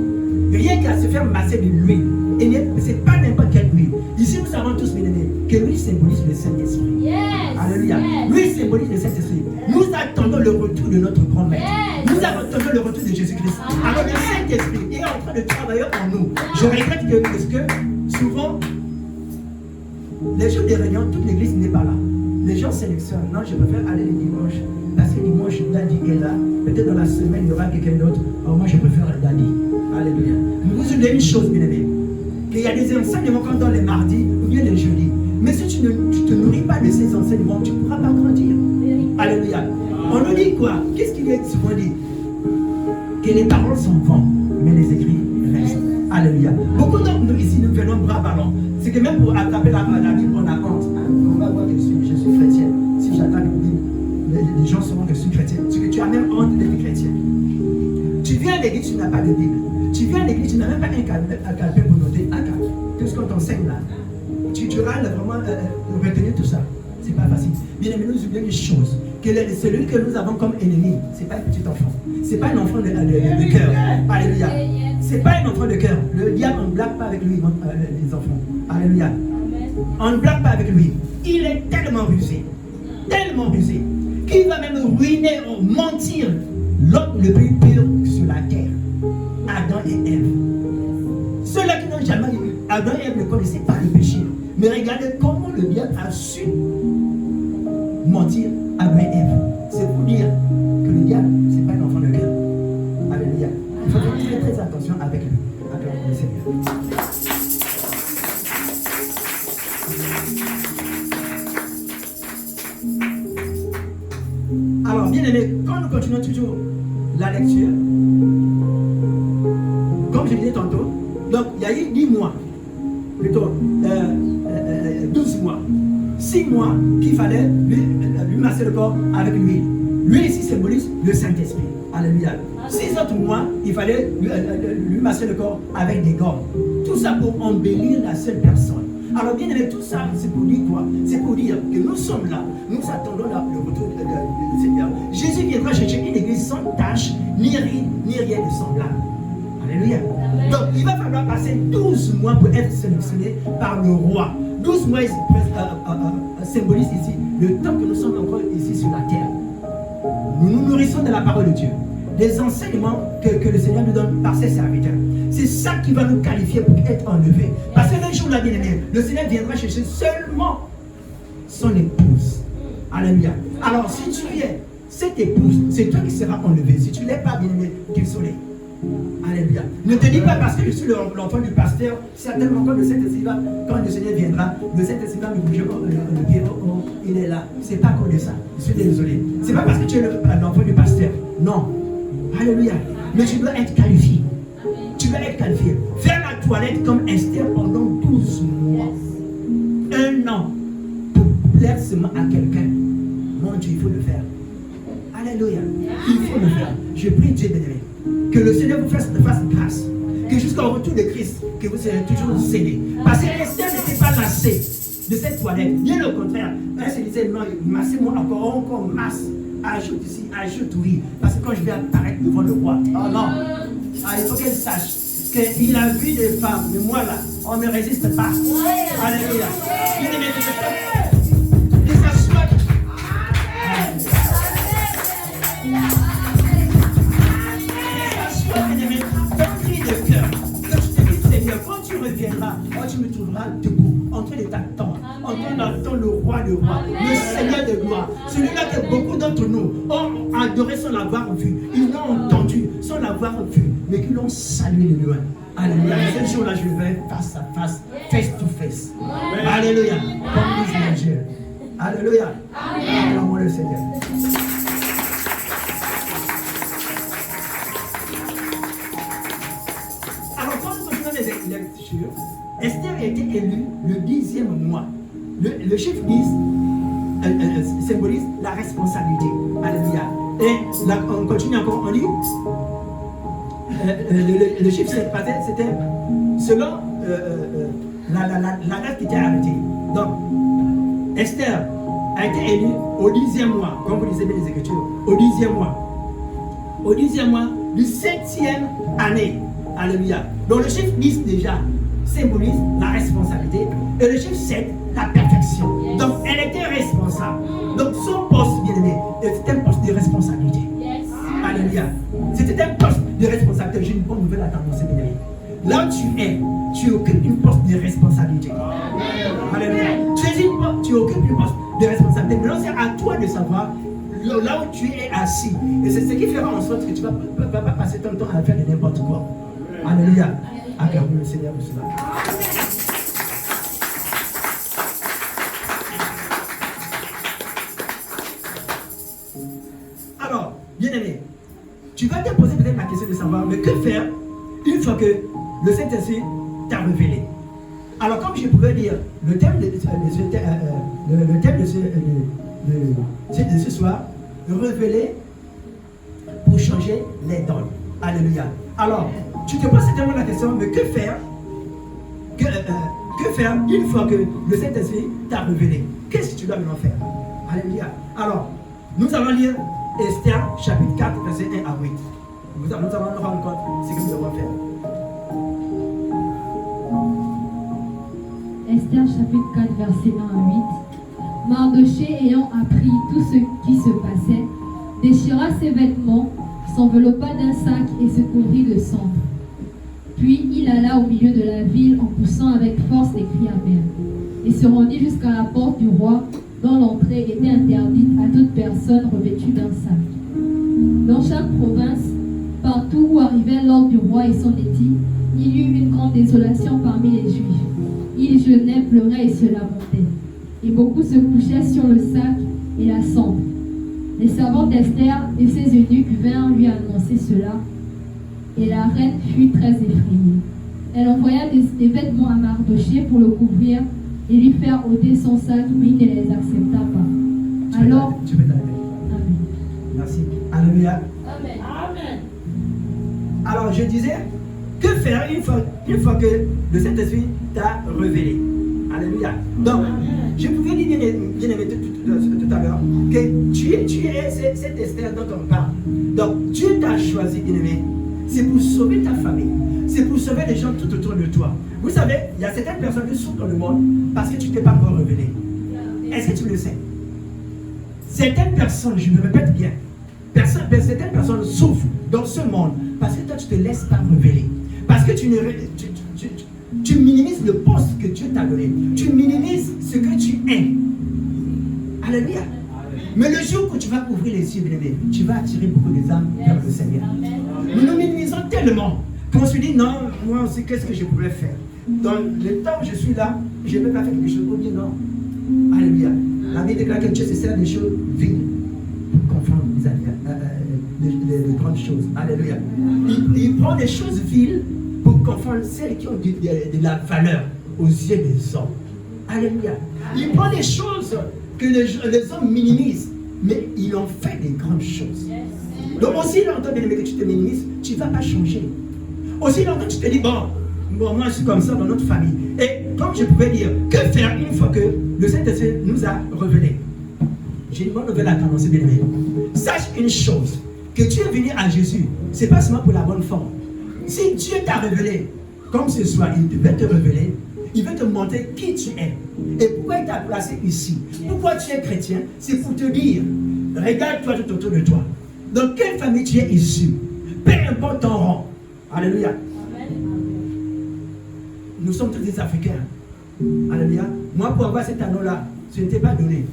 rien qu'à se faire masser de l'huile. Et ce n'est pas n'importe quelle huile. Ici nous savons tous, bien aimé, que l'huile symbolise le Saint-Esprit. Yes. Alléluia. L'huile symbolise le Saint-Esprit. Nous attendons le retour de notre grand maître. Yes. Nous attendons le retour de Jésus-Christ. Alors le Saint-Esprit est en train de travailler en nous. Je regrette que souvent, les jours des réunions, toute l'église n'est pas là. Les gens sélectionnent. Non, je préfère aller le dimanche. Parce que dimanche, Daddy est là. Peut-être dans la semaine, il y aura quelqu'un d'autre. Alors moi, je préfère Daddy. Alléluia. Nous vous dire une chose, bien aimé. Qu'il y a des enseignements quand dans les mardis ou bien les jeudis. Mais si tu ne te nourris pas de ces enseignements, tu ne pourras pas grandir. Alléluia. On nous dit quoi? Qu'est-ce qu'il est souvent dit? Que les paroles sont vaines, mais les écrits restent. Alléluia. Beaucoup d'entre nous ici, nous venons bras ballants. C'est que même pour attraper la Bible, on a honte. On va voir que je suis chrétien. Si j'attaque la Bible, les gens sauront que je suis chrétien. Parce que tu as même honte d'être chrétien. Tu viens à l'église, tu n'as pas de Bible. Tu viens à l'église, tu n'as même pas un calepin pour donner. scriptural, vraiment retenir tout ça. C'est pas facile. Bien aimé, nous oublions une chose. Que celui que nous avons comme ennemi, c'est pas un petit enfant. C'est pas un enfant de cœur. Alléluia. C'est pas un enfant de cœur. Le diable, on ne blague pas avec lui, les enfants. Alléluia. On ne blague pas avec lui. Il est tellement rusé, qu'il va même ruiner, mentir l'homme le plus pur sur la terre. Adam et Ève. Ceux-là qui n'ont jamais eu, Adam et Ève ne connaissaient pas le péché. Mais regardez comment le diable a su mentir à Adam et Ève. C'est pour dire que le diable, ce n'est pas un enfant de cœur. Alléluia. Il faut faire très attention avec lui. Acclamons le Seigneur. Alors, bien aimé, quand nous continuons toujours la lecture, comme je disais tantôt, donc il y a eu 10 mois, plutôt 12 mois, 6 mois qu'il fallait lui masser le corps avec l'huile. L'huile ici symbolise le Saint-Esprit. Alléluia. 6 autres mois, il fallait lui masser le corps avec des gommes. Tout ça pour embellir la seule personne. Alors bien aimé, tout ça, c'est pour dire quoi? C'est pour dire que nous sommes là, nous attendons là le retour du Seigneur. Jésus viendra chercher une église sans tache, ni rien de semblable. Alléluia. Donc il va falloir passer 12 mois pour être sélectionné par le roi. 12 mois symbolise ici le temps que nous sommes encore ici sur la terre. Nous nous nourrissons de la parole de Dieu, des enseignements que le Seigneur nous donne par ses serviteurs. C'est ça qui va nous qualifier pour être enlevés. Parce que le jour là, bien aimé, le Seigneur viendra chercher seulement son épouse. Alléluia. Alors si tu es cette épouse, c'est toi qui seras enlevé. Si tu ne l'es pas, bien aimé, désolé. Alléluia. Ne te dis pas parce que je suis l'enfant du pasteur, certainement quand le Saint-Esprit va, quand le Seigneur viendra, le Saint-Esprit va me bouger le pied, il est là. C'est pas à cause de ça. Je suis désolé. C'est pas parce que tu es l'enfant du pasteur. Non. Alléluia. Mais tu dois être qualifié. Tu dois être qualifié. Faire la toilette comme Esther pendant 12 mois. 1 an. Pour plaire seulement à quelqu'un. Mon Dieu, il faut le faire. Alléluia. Il faut le faire. Je prie Dieu bien-aimé. Que le Seigneur vous fasse grâce. Que jusqu'au retour de Christ, que vous serez toujours scellés. Parce que Esther n'était pas lassée de cette toilette. Bien au contraire. Elle se disait, non, massez-moi encore masse. Ajoute ici, ajoute oui. Parce que quand je vais apparaître devant le roi, oh non. Ah, il faut qu'elle sache qu'il a vu des femmes, mais moi là, on ne résiste pas. Alléluia. Que ça soit. Un cri de cœur. Que je te dis, Seigneur, quand tu reviendras, tu me trouveras debout, en train de t'attendre, en train d'attendre le roi, le Seigneur de gloire. Celui-là que beaucoup d'entre nous ont adoré sans l'avoir vu. Ils l'ont entendu sans l'avoir vu, mais qu'ils l'ont salué de loin. Alléluia. Ce jour-là, je vais face à face to face. Alléluia. Comme dit mon Dieu. Alléluia. Acclamons le Seigneur. Alors, quand nous continuons les lectures, Esther a été élue le 10e mois. Le chiffre 10 symbolise la responsabilité. Alléluia. Et là, on continue encore, on dit le chiffre 7 c'était selon la date qui était arrêtée. Donc, Esther a été élue au 10e mois, comme vous lisez bien les Écritures, au 10e mois. Au 10e mois du 7e année. Alléluia. Donc, le chiffre 10 déjà symbolise la responsabilité et le chiffre 7, la perfection. Yes. Donc, elle était responsable. Donc, son poste, bien aimé, c'était un poste de responsabilité. Yes. Alléluia. C'était un poste de responsabilité. J'ai une bonne nouvelle à t'annoncer, bien aimé. Là où tu es, tu occupes une poste de responsabilité. Alléluia. Tu occupes une poste de responsabilité. Maintenant, c'est à toi de savoir là où tu es assis. Et c'est ce qui fera en sorte que tu ne vas pas passer ton temps à faire de n'importe quoi. Alléluia. Acclamons le Seigneur pour cela. Alors, bien-aimé, tu vas te poser peut-être la question de savoir, mais que faire une fois que le Saint-Esprit t'a révélé? Alors, comme je pouvais dire, le thème de ce soir, révéler pour changer les dons. Alléluia. Alors, tu te poses certainement la question, mais que faire faire une fois que le Saint-Esprit t'a révélé? Qu'est-ce que tu dois maintenant faire? Alléluia. Alors, nous allons lire Esther, chapitre 4, verset 1 à 8. Nous allons nous rendre compte de ce que nous devons faire. Esther chapitre 4 verset 1 à 8. Mardochée ayant appris tout ce qui se passait, déchira ses vêtements, s'enveloppa d'un sac et se couvrit de cendre. Puis il alla au milieu de la ville en poussant avec force des cris amers, et se rendit jusqu'à la porte du roi, dont l'entrée était interdite à toute personne revêtue d'un sac. Dans chaque province, partout où arrivait l'ordre du roi et son édit, il y eut une grande désolation parmi les Juifs. Ils jeûnaient, pleuraient et se lamentaient. Et beaucoup se couchaient sur le sac et la cendre. Les servantes d'Esther et ses eunuques vinrent lui annoncer cela, et la reine fut très effrayée. Elle envoya des vêtements à Mardochée pour le couvrir et lui faire ôter son sac, mais il ne les accepta pas. Alors, Tu peux t'arrêter. Amen. Merci. Alléluia. Amen. Alors, je disais, que faire une fois que le Saint-Esprit t'a révélé? Alléluia. Donc, je pouvais dire, bien aimé, tout à l'heure, que tu es cette Esther dont on parle. Donc, Dieu t'a choisi, bien aimé. C'est pour sauver ta famille. C'est pour sauver les gens tout autour de toi. Vous savez, il y a certaines personnes qui souffrent dans le monde parce que tu ne t'es pas encore révélé. Est-ce que tu le sais? Certaines personnes, je me répète bien, certaines personnes souffrent dans ce monde parce que toi, tu ne te laisses pas révéler. Parce que tu minimises le poste que Dieu t'a donné. Tu minimises ce que tu es. Alléluia. Mais le jour où tu vas ouvrir les yeux, bien-aimé, tu vas attirer beaucoup d'âmes vers le Seigneur. Nous nous minimisons tellement qu'on se dit non, moi aussi, qu'est-ce que je pourrais faire? Dans le temps où je suis là, je ne peux pas faire quelque chose. Oh bien non. Alléluia. La Bible déclare que Dieu se sert des choses viles pour confondre les grandes choses. Alléluia. Il prend des choses viles pour confondre celles qui ont de la valeur aux yeux des hommes. Alléluia. Il prend des choses que les hommes minimisent, mais ils ont fait des grandes choses. Donc aussi longtemps, bien aimé, que tu te minimises, tu ne vas pas changer. Aussi longtemps que tu te dis, bon, moi je suis comme ça dans notre famille. Et comme je pouvais dire, que faire une fois que le Saint-Esprit nous a révélé? J'ai une bonne nouvelle à t'annoncer, bien aimé. Sache une chose, que tu es venu à Jésus, ce n'est pas seulement pour la bonne forme. Si Dieu t'a révélé, comme ce soir, il devait te révéler, il veut te montrer qui tu es. Et pourquoi il t'a placé ici? Pourquoi tu es chrétien? C'est pour te dire, regarde-toi tout autour de toi. Dans quelle famille tu es issu? Peu importe ton rang. Alléluia. Amen. Nous sommes tous des Africains. Alléluia. Moi, pour avoir cet anneau-là, ce n'était pas donné.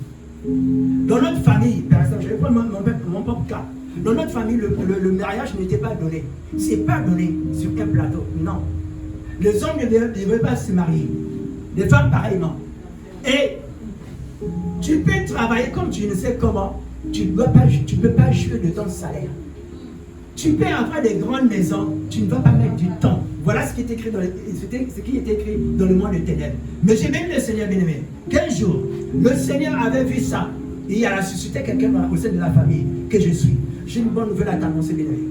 Dans notre famille, par exemple, je vais prendre mon propre cas. Dans notre famille, le mariage n'était pas donné. Ce n'est pas donné sur un plateau. Non. Les hommes ne devaient pas se marier. Les femmes, pareillement. Et tu peux travailler comme tu ne sais comment. Tu ne peux pas jouer de ton salaire. Tu peux avoir des grandes maisons, tu ne vas pas mettre du temps. Voilà ce qui est écrit dans le monde des ténèbres. Mais j'ai béni le Seigneur bien-aimé. Qu'un jour, le Seigneur avait vu ça. Et il a ressuscité quelqu'un au sein de la famille que je suis. J'ai une bonne nouvelle à t'annoncer, bien-aimé.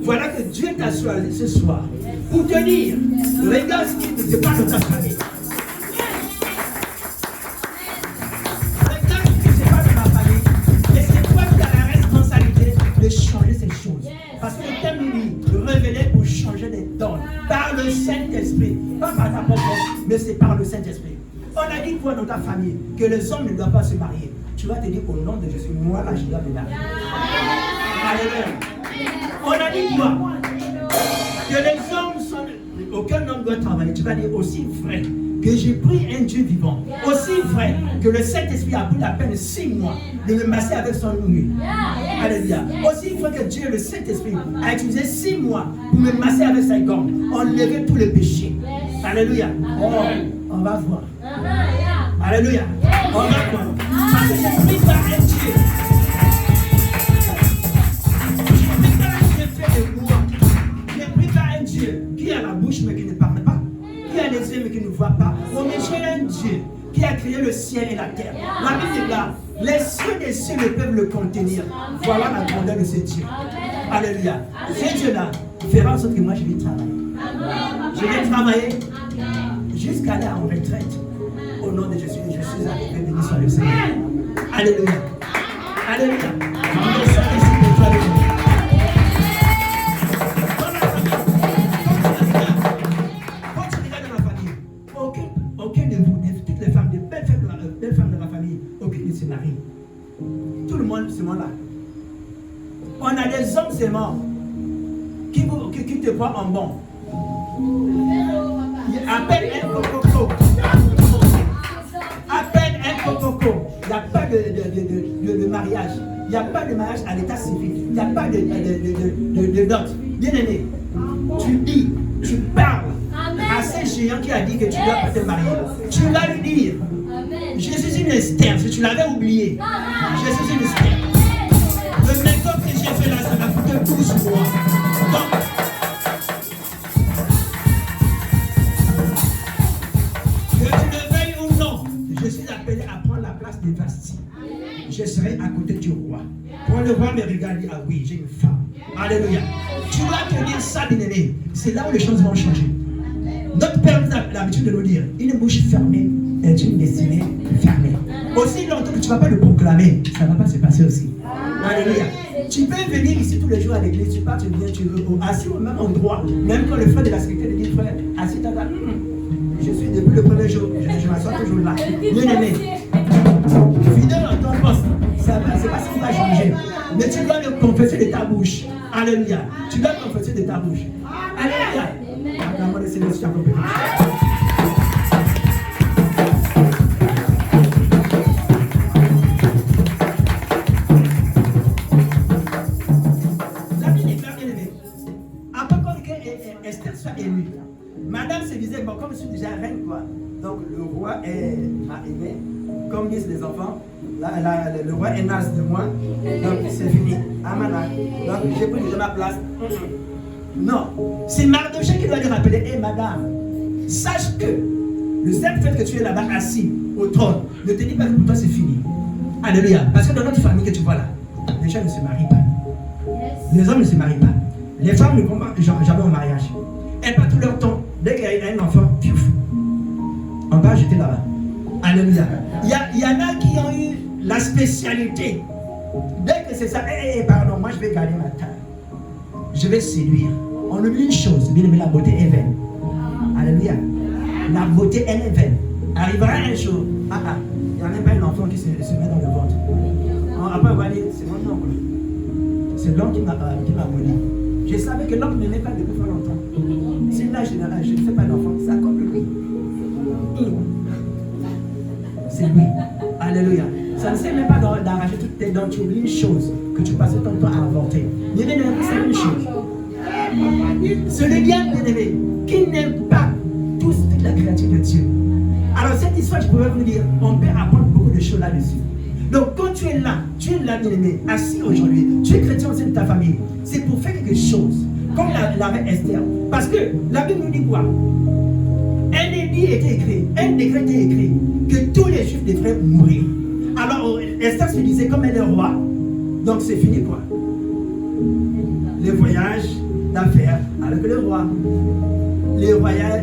Voilà que Dieu t'a choisi ce soir pour te dire, regarde ce qui se passe dans ta famille. Regarde ce qui se passe dans ta famille. Et c'est toi qui as la responsabilité de changer ces choses. Parce que t'es venu te révéler pour changer les dons. Par le Saint-Esprit. Pas par ta propre, mais c'est par le Saint-Esprit. On a dit quoi dans ta famille? Que les hommes ne doivent pas se marier. Tu vas te dire au nom de Jésus, moi là je dois me marier. Alléluia. On a dit quoi? Que les hommes sont... Aucun homme doit travailler. Tu vas dire aussi vrai que j'ai pris un Dieu vivant. Aussi vrai que le Saint-Esprit a pris la peine 6 mois de me masser avec son nouille. Alléluia. Aussi vrai que Dieu, le Saint-Esprit, a utilisé 6 mois pour me masser avec sa gomme, enlever tous les péchés. Alléluia. Oh, on va voir. Alléluia. On va voir. Parce que je prie par un Dieu. Je prie par un Dieu qui a la bouche mais qui ne parle pas, qui a les yeux mais qui ne voit pas. On est chez un Dieu qui a créé le ciel et la terre. La Bible est là. Les cieux des cieux ne peuvent le contenir. Voilà la grandeur de ce Dieu. Alléluia. Ce Dieu-là fera en sorte que moi je vais travailler. Je vais travailler. jusqu'à aller en retraite. Au nom de Jésus, je suis arrivé, béni soit le Seigneur. Alléluia. Alléluia. Je suis ici pour toi, béni. Quand tu regardes dans ma famille, aucune de vous, toutes les femmes, des belles femmes de ma famille, aucune ne se marie. Tout le monde se met là. On a des hommes seulement qui te voient en bon. Appelle un coco. Appelle un coco. Il n'y a pas de mariage. Il n'y a pas de mariage à l'état civil. Il n'y a pas de dot. Bien aimé, tu dis, tu parles à ce géant qui a dit que tu ne dois pas te marier. Tu vas lui dire, je suis une Esther. Si tu l'avais oublié, je suis une Esther. Le méthode que j'ai fait là, ça m'a coûté 12 mois. Donc, que tu le veuilles ou non, je suis appelé à prendre la place des Vasti. Je serai à côté du roi. Quand le roi me regarde, dit, ah oui, j'ai une femme. Alléluia. Tu dois te dire ça, bien-aimé. C'est là où les choses vont changer. Notre Père nous a l'habitude de nous dire, une bouche fermée est une destinée fermée. Aussi longtemps que tu ne vas pas le proclamer, ça ne va pas se passer aussi. Alléluia. Tu peux venir ici tous les jours à l'église, tu pars, tu viens, tu veux, assis au même endroit, même quand le frère de la sécurité dit, frère, assis ta table. Je suis depuis le premier jour, je m'assois toujours là. Bien aimé, fidèle dans ton poste, c'est pas ce qui va changer. Mais tu dois le confesser de ta bouche. Alléluia. Tu dois le confesser de ta bouche. Alléluia. L'amour de Seigneur, tu as compris. Esther soit élue. Madame se disait, bon, comme je suis déjà reine, quoi. Donc le roi m'a aimé, comme disent les enfants, le roi est naze de moi, donc c'est fini. Amana. Donc j'ai pris déjà ma place. Non, c'est Mardochée qui doit lui rappeler, hé madame, sache que le seul fait que tu es là-bas assis au trône, ne te dis pas que pour toi c'est fini. Alléluia. Parce que dans notre famille que tu vois là, les gens ne se marient pas. Les hommes ne se marient pas. Les femmes ne vont pas jamais au mariage. Elles passent tout leur temps. Dès qu'il y a un enfant, piouf, on va jeter là-bas. Alléluia. Il y en a qui ont eu la spécialité. Dès que c'est ça, pardon, moi je vais garder ma taille. Je vais séduire. On oublie une chose, bien aimé, la beauté est vaine. Alléluia. La beauté, elle est vaine. Arrivera un jour, il n'y a même pas un enfant qui se met dans le ventre. Après, on va dire, c'est mon oncle. C'est l'homme qui m'a maudit. Je savais que l'homme ne l'aimait pas depuis très longtemps. Si là, je ne fais pas d'enfant, c'est à cause de lui. C'est lui. Alléluia. Ça ne sert même pas d'arracher toutes tes dents. Tu oublies une chose, que tu passais ton temps à avorter. Bien-aimé, c'est une chose. C'est le diable, bien-aimé, qui n'aime pas toute la créature de Dieu. Alors cette histoire, je pourrais vous dire, on peut apprendre beaucoup de choses là-dessus. Donc quand tu es là, bien-aimé, assis aujourd'hui, tu es chrétien au sein de ta famille, c'est pour faire quelque chose, comme la reine Esther. Parce que la Bible nous dit quoi? Un édit était écrit, un décret était écrit, que tous les juifs devraient mourir. Alors Esther se disait, comme elle est roi, donc c'est fini quoi. Les voyages d'affaires avec le roi, les voyages,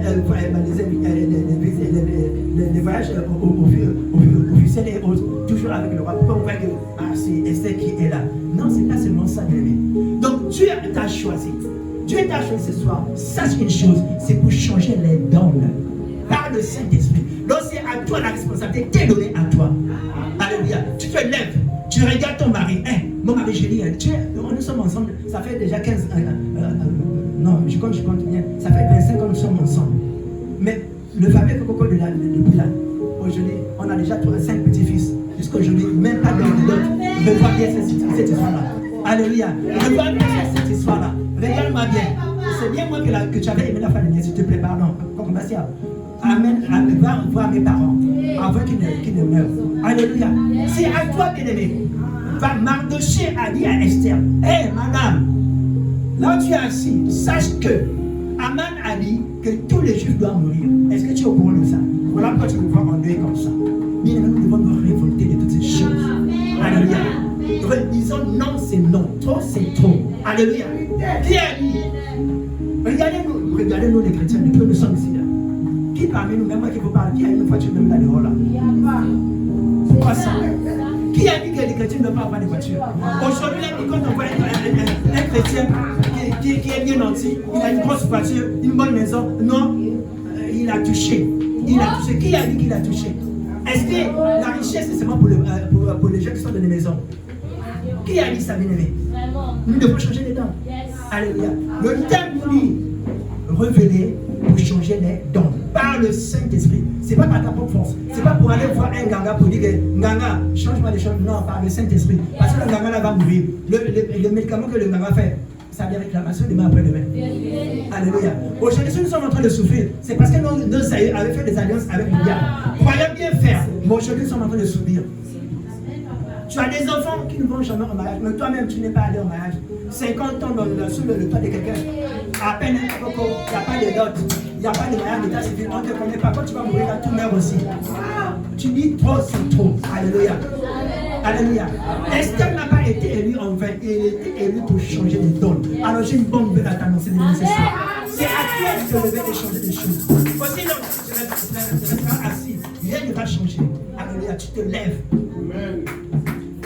les voyages officiels et autres, toujours avec le roi. Pourquoi on voit que c'est Esther qui est là? Non, c'est pas seulement ça, bien aimé. Donc Dieu t'a choisi. Dieu t'a choisi ce soir. Sache une chose, c'est pour changer les dons par le Saint-Esprit. Donc c'est à toi la responsabilité qui est donnée à toi. Alléluia. Tu te lèves, tu regardes ton mari. Mon mari, je dis, nous sommes ensemble, ça fait déjà 15 non, je compte bien. Ça fait 25 ans que nous sommes ensemble. Mais le fameux coco de depuis là, aujourd'hui, on a déjà 5 petits-fils. Jusqu'aujourd'hui, même pas d'anecdote. Revois bien cette histoire-là. Alléluia. Revois bien cette histoire-là. Regarde-moi bien. C'est bien moi que tu avais aimé la famille, s'il te plaît, pardon. Amen. Va voir mes parents. Avant qu'ils ne meurent. Alléluia. C'est à toi, bien-aimé. Mardochée a dit à Esther, madame, là où tu es assis, sache que Aman a dit que tous les juifs doivent mourir. Est-ce que tu es au courant de ça? Voilà pourquoi tu me vois en deuil comme ça. Bien aimé, nous devons nous révolter de toutes ces choses. Alléluia. Disons non, c'est non. Trop, c'est trop. Alléluia. Qui a dit? Regardez-nous les chrétiens, depuis que nous sommes ici là. Qui parmi nous, même moi qui vous parle, qui a une voiture même là dehors là? Pas ça. Qui a dit que les chrétiens ne doivent pas avoir de voiture? Aujourd'hui, quand on voit un chrétien qui est bien nanti, il a une grosse voiture, une bonne maison, non, il a touché. Il a touché. Qui a dit qu'il a touché? Est-ce que la richesse c'est seulement pour les gens qui sont dans les maisons? Qui a dit ça, bien-aimé? Nous devons changer les dons. Alléluia. Le temps lui révélé pour changer les dons par le Saint-Esprit. C'est pas par ta propre force. C'est pas pour aller voir un ganga pour dire que ganga, change-moi les choses. Non, par le Saint-Esprit. Parce que le ganga là va mourir. Le médicament que le ganga fait, ça a des réclamations demain après-demain. Alléluia. Aujourd'hui, si nous sommes en train de souffrir, c'est parce que nos aïeux avaient fait des alliances avec le diable. Croyons bien faire. Mais aujourd'hui, nous sommes en train de souffrir. Tu as des enfants qui ne vont jamais au mariage, mais toi-même, tu n'es pas allé au mariage. 50 ans sous le toit de quelqu'un, à peine un coco, il n'y a pas de dot, il n'y a pas de mariage d'état civil, on ne te connaît pas. Quand tu vas mourir, là, tout meurt aussi. Tu dis trop, c'est trop. Alléluia. Alléluia. Esther n'a pas été élue en vain, elle était élue pour changer de dons. Alors j'ai une bonne nouvelle à t'annoncer de nécessaire. C'est à toi de te lever et changer des choses. Voici donc, tu resteras assis, rien ne va changer. Alléluia, tu te lèves. Amen.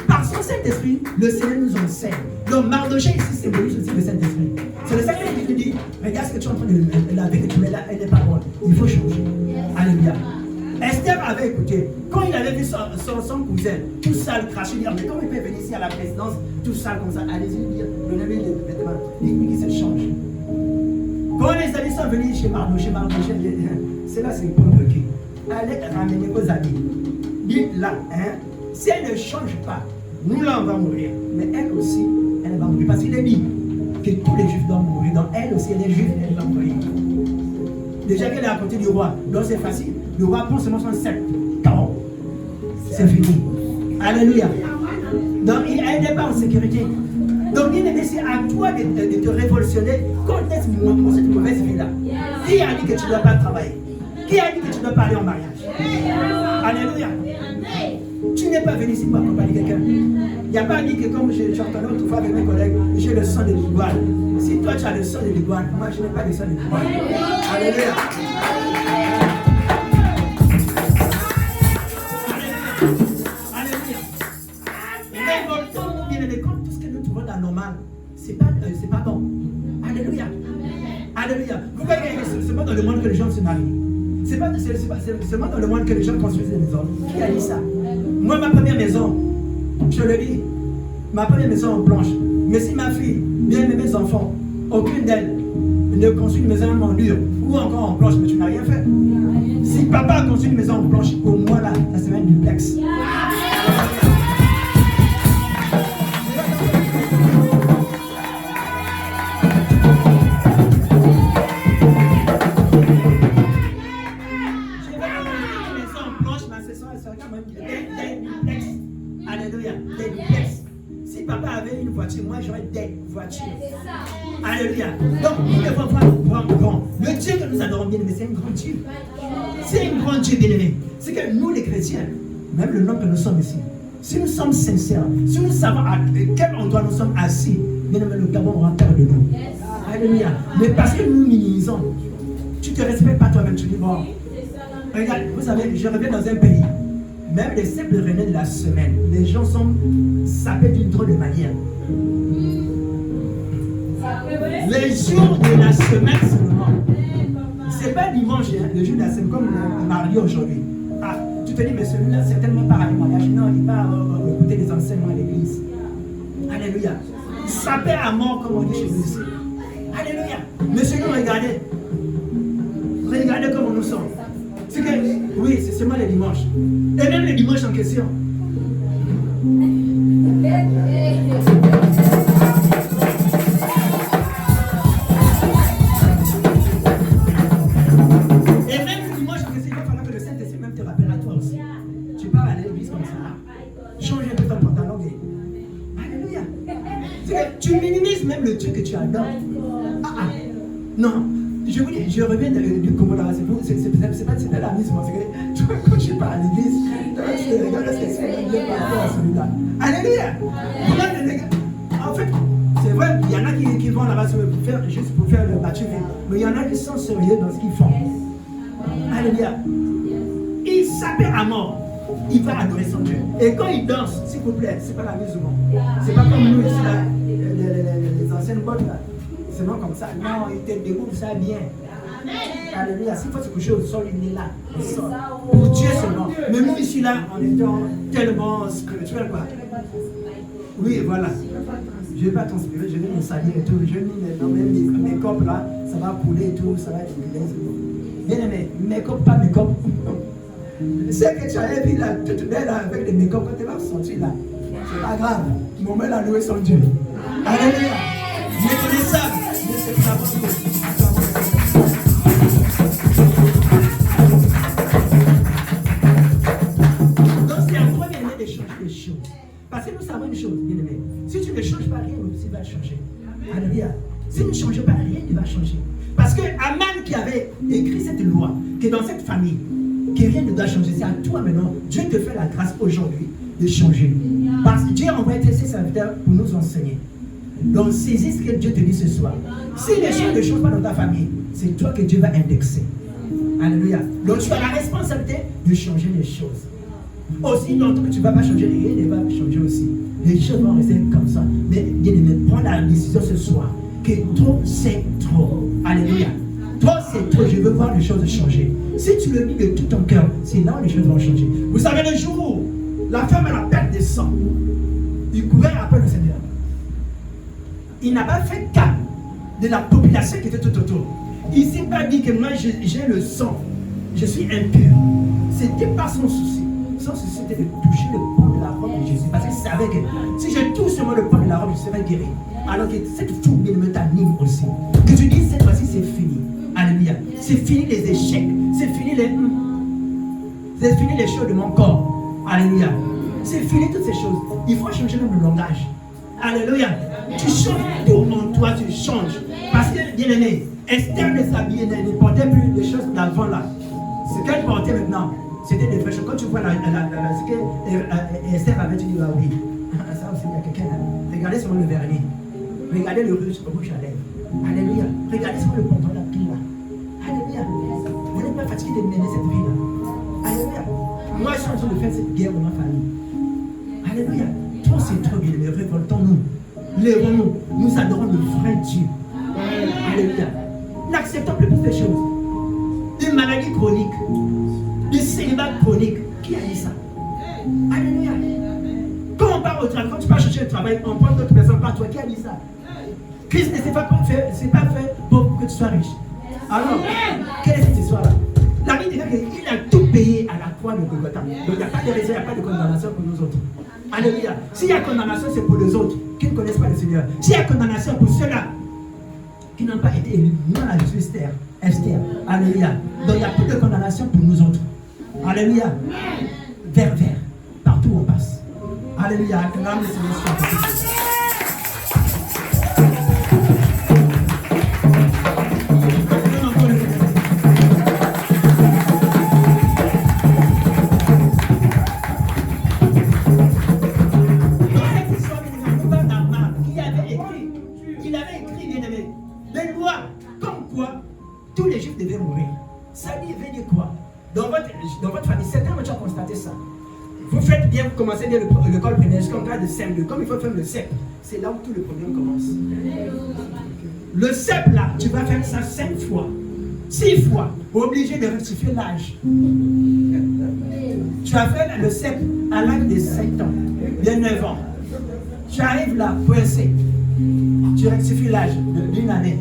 Par son Saint-Esprit, le Seigneur nous enseigne. Donc Mardochée ici symbolise aussi le Saint-Esprit. C'est le Seigneur qui te dit, regarde ce que tu es en train de laver, que tu mets là, elle n'est pas bonne. Il faut changer. Alléluia. Esther avait écouté. Quand il avait vu son cousin, tout sale, craché, il dit, mais comment il peut venir ici à la présidence, tout sale comme ça? Allez-y, dire, donnez-lui des vêtements. Il qui se change. Quand les amis sont venus chez Mardochée, c'est là, c'est compliqué. Allez ramener vos amis. Dites là, hein, si elle ne change pas, nous là on va mourir. Mais elle aussi, elle va mourir. Parce qu'il est dit que tous les juifs doivent mourir. Donc elle aussi, elle est juive, elle va mourir. Déjà qu'elle est à côté du roi, donc c'est facile. Le roi prend seulement son sceptre. C'est fini. Alléluia. Donc elle n'est pas en sécurité. Donc bien aimé, c'est à toi de te révolutionner contre cette mauvaise vie-là. Qui a dit que tu ne dois pas travailler? Qui a dit que tu ne dois pas aller en mariage? Alléluia. Tu n'es pas venu ici pour accompagner quelqu'un. Il n'y a pas dit que comme j'entendais autrefois avec mes collègues, j'ai le sang de l'iguane. Si toi tu as le sang de l'iguane, moi je n'ai pas le sang de l'iguane. Alléluia. Alléluia. Révoltons-nous bien aimés contre tout ce que nous trouvons d'anormal. C'est pas bon. Alléluia. Alléluia. Vous voyez, c'est pas dans le monde que les gens se marient. C'est seulement dans le monde que les gens construisent des maisons. Qui a dit ça? Moi, ma première maison, je le dis, ma première maison en planche. Mais si ma fille, bien mes enfants, aucune d'elles ne construit une maison en dur ou encore en planche, mais tu n'as rien fait. Si papa a construit une maison en planche, pour moi là, ça serait un duplex. Alléluia, des duplex. Si papa avait une voiture, moi j'aurais des voitures. Alléluia. Donc nous devons voir grand. Le Dieu que nous adorons bien aimé, c'est un grand Dieu. C'est un grand Dieu bien aimé. C'est que nous les chrétiens, même le nom que nous sommes ici, si nous sommes sincères, si nous savons à quel endroit nous sommes assis, bien aimé, le Gabon rentre de nous. Alléluia. Mais parce que nous minimisons, tu ne te respectes pas toi-même, tu dis bon. Regarde, vous savez, je reviens dans un pays. Même les simples réunions de la semaine, les gens sont sapés d'une drôle de manière. Les jours de la semaine seulement. C'est pas dimanche, hein, le jour de la semaine, comme le marié aujourd'hui. Ah, tu te dis, mais celui-là, certainement pas à mariage. Non, il va écouter les enseignements à l'église. Alléluia. Sapé à mort, comme on dit chez nous ici. Alléluia. Monsieur, nous regardez. Regardez comment nous sommes. C'est que, oui, c'est seulement les dimanches. Et même les dimanches en question. Et même le dimanche en question, il va falloir que le Saint-Esprit même te rappelle à toi aussi. Tu pars à l'église comme ça. Change un peu ton pantalon. Alléluia. C'est que tu minimises même le Dieu que tu adores. Non. Je vous dis, je reviens du Congo là, c'est pas de l'amusement, c'est que quand je pars à l'église, tu te regardes, est-ce que c'est bien par rapport à celui-là. Alléluia. En fait, c'est vrai, il y en a qui vont là-bas juste pour faire le baptême, mais il y en a qui sont sérieux dans ce qu'ils font. Alléluia. Alléluia. Il s'appelle à mort. Il va adorer son Dieu. Et quand il danse, s'il vous plaît, c'est pas la musique du monde. C'est pas comme nous ici, là, les anciennes bottes là. C'est non comme ça. Non, il te découvre ça bien. Alléluia. S'il faut se coucher au sol, il est là. Au sol. Pour Dieu seulement. Mais nous ici là, en étant tellement spirituel quoi. Oui, voilà. Je ne vais pas transpirer, je vais me salir et tout. Je vais mettre mes copes là, ça va couler et tout, ça va être bien aimé, mes copes, pas mes copes. C'est que tu avais vu là, toute belle là, avec des make-up, quand tu vas sortir là, c'est pas grave. Mon mère a loué son Dieu. Alléluia. Méconnaissable, mais c'est pas bon. Donc c'est à toi, bien aimé, de changer les choses. Parce que nous savons une chose, bien aimé. Si tu ne changes pas, rien aussi va changer. Alléluia. Si tu ne changes pas, rien ne va changer. Parce que Aman qui avait écrit cette loi, qui est dans cette famille, que rien ne doit changer. C'est à toi maintenant. Dieu te fait la grâce aujourd'hui de changer. Parce que Dieu a envoyé ses serviteurs pour nous enseigner. Donc saisis ce que Dieu te dit ce soir. Si les choses ne changent pas dans ta famille, c'est toi que Dieu va indexer. Alléluia. Donc tu as la responsabilité de changer les choses. Aussi longtemps que tu ne vas pas changer, rien ne va changer aussi. Les choses vont rester comme ça. Mais bien aimé, prends la décision ce soir que trop c'est trop. Alléluia. Trop c'est trop, je veux voir les choses changer. Si tu le dis de tout ton cœur, c'est là où les choses vont changer. Vous savez, le jour où la femme a la perte de sang, il courait après le Seigneur. Il n'a pas fait cas de la population qui était tout autour. Il ne s'est pas dit que moi j'ai le sang, je suis impur. C'était pas son souci. Son souci c'était de toucher le pan de la robe de Jésus. Parce qu'il savait que si je touche seulement le pan de la robe, je serai guéri. Alors que cette foule me t'anime aussi. Que tu dises cette fois-ci c'est fini. Alléluia. C'est fini les échecs. C'est fini les choses de mon corps. Alléluia. C'est fini toutes ces choses. Il faut changer même le langage. Alléluia. Tu changes tout en toi, tu changes. Parce que, bien aimé, Esther ne s'habillait, ne portait plus les choses d'avant là. Ce qu'elle portait maintenant, c'était des fraîcheurs. Quand tu vois ce que Esther avait dit, bah oui. Ça aussi, il y a quelqu'un là. Regardez sur le vernis. Regardez le rouge à lèvres. Alléluia. Regardez sur le pantalon là, pile là. Alléluia. Vous n'êtes pas fatigué de mener cette vie là. Alléluia. Moi, je suis en train de faire cette guerre dans ma famille. Alléluia. Toi, c'est trop bien, mais révoltons-nous. Lèvons-nous. Nous adorons le vrai Dieu. Alléluia. N'acceptons plus toutes ces choses. Des maladies chroniques. Des célibats chroniques. Qui a dit ça? Alléluia. Quand on part au travail, quand tu pars chercher le travail, on prend d'autres personnes par toi. Qui a dit ça? Christ ne s'est pas fait pour que tu sois riche. Alors, quelle est cette histoire-là? La Bible dit qu'il a tout payé à la croix de Golgotha. Donc il n'y a pas de raison, il n'y a pas de condamnation pour nous autres. Alléluia. S'il y a condamnation, c'est pour les autres qui ne connaissent pas le Seigneur. S'il y a condamnation pour ceux-là qui n'ont pas été élus, nous on a reçu Esther. Alléluia. Donc il n'y a plus de condamnation pour nous autres. Alléluia. Vers, partout où on passe. Alléluia. Que l'âme de Seigneur soit avec nous. Tous les Juifs devaient mourir. Ça veut dire quoi? Dans votre famille, certains ont constaté ça. Vous faites bien, vous commencez bien l'école primaire jusqu'en classe de CM2. Comme il faut faire le CEP, c'est là où tout le problème commence. Le CEP là, tu vas faire ça 5 fois, 6 fois, obligé de rectifier l'âge. Tu as fait le CEP à l'âge de 7 ans, de 9 ans. Tu arrives là, coincé. Tu rectifies l'âge d'une année.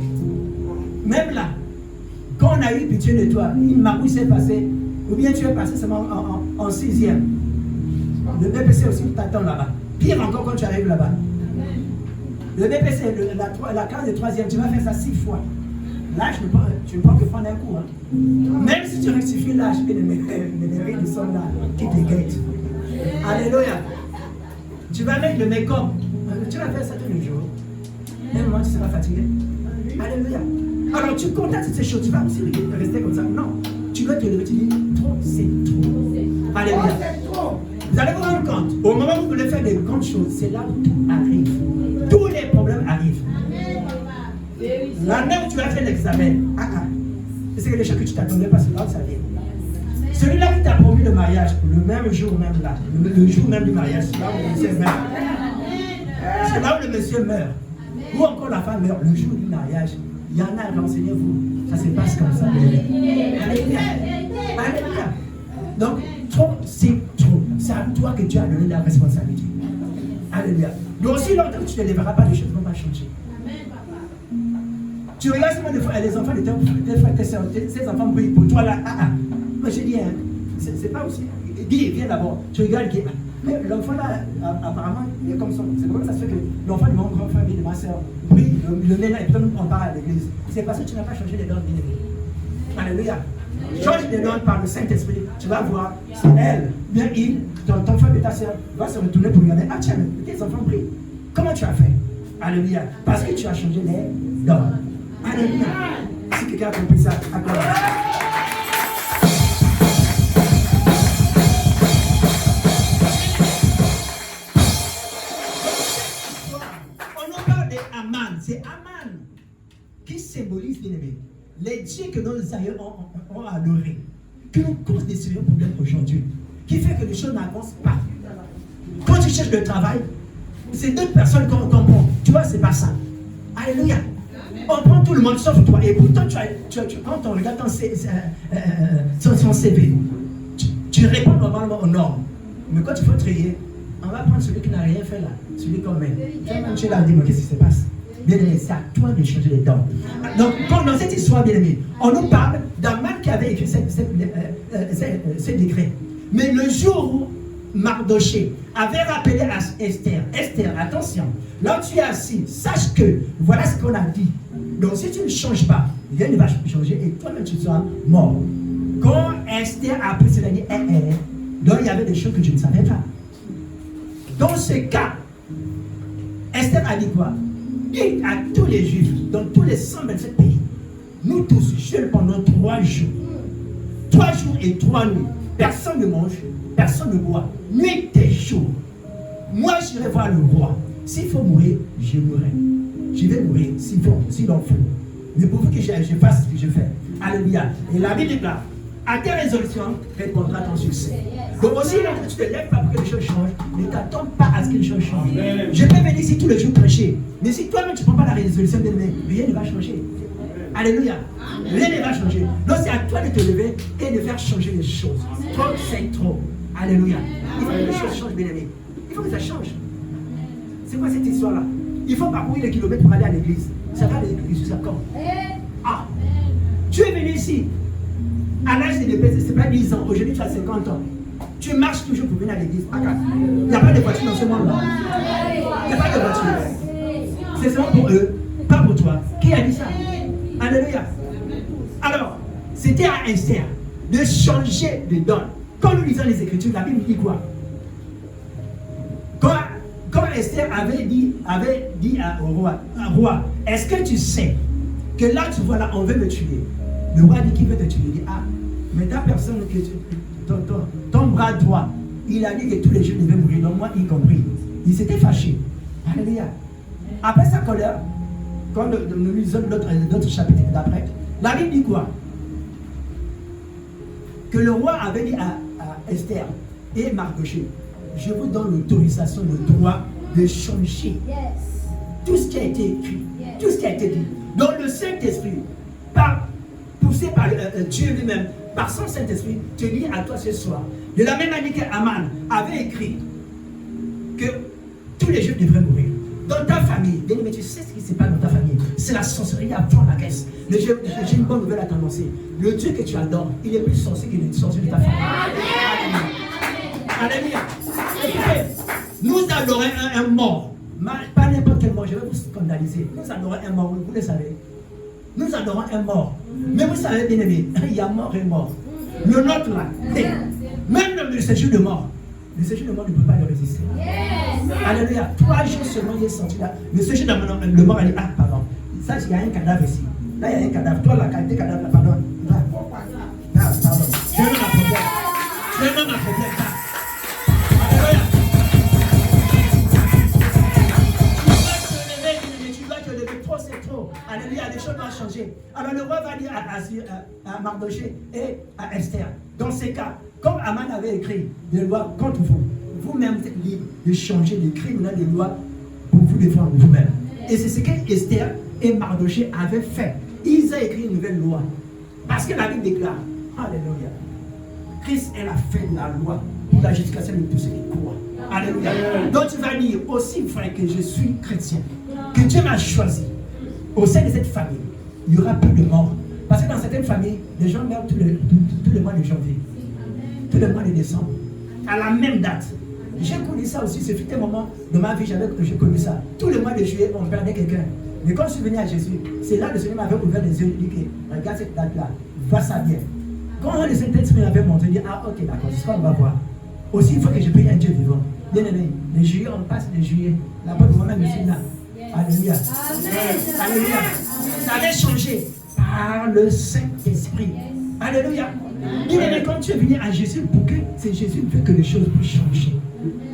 Même là, quand on a eu pitié de toi, une marouille s'est passée, ou bien tu es passé seulement en 6e. Le BPC aussi t'attend là-bas. Pire encore quand tu arrives là-bas. Le BPC, la classe de 3e, tu vas faire ça 6 fois. L'âge, tu ne peux que prendre un coup. Hein. Même si tu rectifies l'âge, les mérites sont là, qui te guettent. Alléluia. Tu vas mettre le make-up. Tu vas faire ça tous les jours. Même moment, tu seras fatigué. Alléluia. Alors tu contactes ces choses, tu vas aussi rester comme ça. Non, tu dois te lever, tu dis trop, c'est trop. Alléluia. Vous allez vous rendre compte, au moment où vous voulez faire des grandes choses, c'est là où tout arrive. Tous les problèmes arrivent. L'année où tu as fait l'examen, c'est que les choses que tu t'attendais pas, c'est là où ça vient. Celui-là qui t'a promis le mariage, le même jour même là, le jour même du mariage, c'est là où le monsieur meurt. C'est là où le monsieur meurt. Ou encore la femme meurt, le jour du mariage. Il y en a, renseignez-vous. Ça se passe comme ça. Alléluia. Alléluia. Donc, trop, c'est trop. C'est à toi que Dieu a donné la responsabilité. Alléluia. Donc, aussi longtemps que tu ne lèveras pas, les choses ne vont pas changer. Tu regardes souvent des fois, les enfants de tes frères, tes soeurs, ces enfants brillent pour toi là. Moi j'ai dit, c'est pas aussi. Dis, viens d'abord. Tu regardes, mais l'enfant là, apparemment, il est comme ça. C'est comme ça se fait que l'enfant de mon grand frère et de ma soeur brille, le nez là, et puis on part à l'église. C'est parce que tu n'as pas changé les dons bien-aimés. Alléluia. Change les dons par le Saint-Esprit. Tu vas voir, c'est elle, bien il, ton frère et ta soeur va se retourner pour regarder. Ah tiens, tes enfants brillent. Comment tu as fait? Alléluia. Parce que tu as changé les dons. Alléluia. Si quelqu'un a compris ça, accorde. On en parle d'Aman. C'est Aman qui symbolise, bien aimé, les dieux que nos aïeux ont adorés, qui nous causent des sérieux problèmes aujourd'hui, qui fait que les choses n'avancent pas. Quand tu cherches le travail, c'est deux personnes qu'on comprend. Tu vois, c'est pas ça. Alléluia. On prend tout le monde sauf toi. Et pourtant, quand on regarde son CV, tu réponds normalement aux normes. Mais quand il faut trier, on va prendre celui qui n'a rien fait là, celui qu'on met. Tu l'as dit, mais qu'est-ce qui se passe? Bien aimé, c'est à toi de changer les dents. Donc, dans cette histoire, bien aimé, on nous parle d'Aman qui avait écrit ce décret. Mais le jour où Mardoché avait rappelé à Esther, attention, là où tu es assis, sache que voilà ce qu'on a dit. Donc si tu ne changes pas, rien ne va changer et toi-même tu seras mort. Quand Esther a appris cela, dit, donc il y avait des choses que je ne savais pas. Dans ce cas, Esther a dit quoi? Dites à tous les Juifs, dans tous les 127 pays, nous tous jeûnons pendant 3 jours. 3 jours et 3 nuits. Personne ne mange, personne ne boit. Nuit et jour. Moi, j'irai voir le roi. S'il faut mourir, je mourrai. Je vais mourir s'il en faut. Mais pour que je fasse ce que je fais. Alléluia. Et la Bible déclare, à tes résolutions, répondra ton succès. Donc aussi, là, tu ne te lèves pas pour que les choses changent, ne t'attends pas à ce que les choses changent. Je peux venir ici tous les jours prêcher. Mais si toi-même tu ne prends pas la résolution de demain, rien ne va changer. Alléluia. Rien ne va changer. Donc c'est à toi de te lever et de faire changer les choses. Trop, c'est trop. Alléluia. Il faut que les choses changent, bien aimé. Il faut que ça change. C'est quoi cette histoire-là? Il faut parcourir les kilomètres pour aller à l'église. Ça va à l'église jusqu'à quand? Ah! Tu es venu ici. À l'âge de bébé, ce n'est pas 10 ans. Aujourd'hui, tu as 50 ans. Tu marches toujours pour venir à l'église. Il n'y a pas de voiture dans ce monde-là. Il n'y a pas de voiture. C'est seulement pour eux, pas pour toi. Qui a dit ça? Alléluia. Alors, c'était à Esther de changer de donne. Quand nous lisons les Écritures, la Bible dit quoi? Quand Esther avait dit au roi, est-ce que tu sais que là, tu vois là, on veut me tuer? Le roi dit, qui veut te tuer? Il dit, mais ta personne, ton bras droit, il a dit que tous les Juifs devaient mourir, donc moi y compris. Il s'était fâché. Alléluia. Après sa colère, quand nous lisons d'autres chapitres d'après, la Bible dit quoi? Que le roi avait dit à Esther et Mardoché, je vous donne l'autorisation, le droit de changer tout ce qui a été écrit, tout ce qui a été dit. Donc le Saint-Esprit, poussé par Dieu lui-même, par son Saint-Esprit, te dit à toi ce soir, de la même manière qu'Aman avait écrit que tous les Juifs devraient mourir. Dans ta famille, mais tu sais ce qui se passe dans ta famille. C'est la sorcellerie à fond la caisse. J'ai une bonne nouvelle à t'annoncer. Le Dieu que tu adores, il est plus sorcier que le sorcier de ta famille. Alléluia. Écoutez, nous adorons un mort. Pas n'importe quel mort, je vais vous scandaliser. Nous adorons un mort, vous le savez. Nous adorons un mort. Mais vous savez, bien aimé, il y a mort et mort. Le nôtre là, même le séjour de mort. Le séjour de mort ne peut pas le résister. Alléluia. 3 jours seulement, il est sorti là. Le séjour de mort, le mort a dit, pardon. Ça, il y a un cadavre ici. Là, il y a un cadavre. Toi, la qualité cadavre, là, pardon. Pardon. Je vais ma problème. Alléluia. Tu dois te lever. Trop, c'est trop. Alléluia. Les choses vont changer. Alors, le roi va dire à Mardoché et à Esther. Dans ces cas, comme Aman avait écrit des lois contre vous, vous-même êtes libre de changer les criminels des lois pour vous défendre vous-même. Et c'est ce que Esther et Mardoché avaient fait. Ils ont écrit une nouvelle loi. Parce que la Bible déclare, alléluia, Christ est la fin de la loi pour la justification de tous ceux qui croient. Alléluia. Donc tu vas dire aussi, frère, que je suis chrétien, que Dieu m'a choisi. Au sein de cette famille, il n'y aura plus de morts. Parce que dans certaines familles, les gens meurent tous les mois de janvier, tous les mois de décembre, à la même date. J'ai connu ça aussi, ce fut un moment de ma vie, j'ai connu ça. Tous les mois de juillet, on perdait quelqu'un. Mais quand je suis venu à Jésus, c'est là que le Seigneur m'avait ouvert les yeux et dit que regarde cette date-là, vois ça bien. Quand le Saint-Esprit m'avait montré, il dit ah ok d'accord, c'est ce qu'on va voir. Aussi, il faut que je prie un Dieu vivant. Bien aimé, les juillet, on passe les juillet. La bonne moi-même, je suis là. Alléluia. Alléluia. Ça avait changé par le Saint-Esprit. Alléluia. Bien aimé, quand tu es venu à Jésus, pour que c'est Jésus qui fait que les choses puissent changer.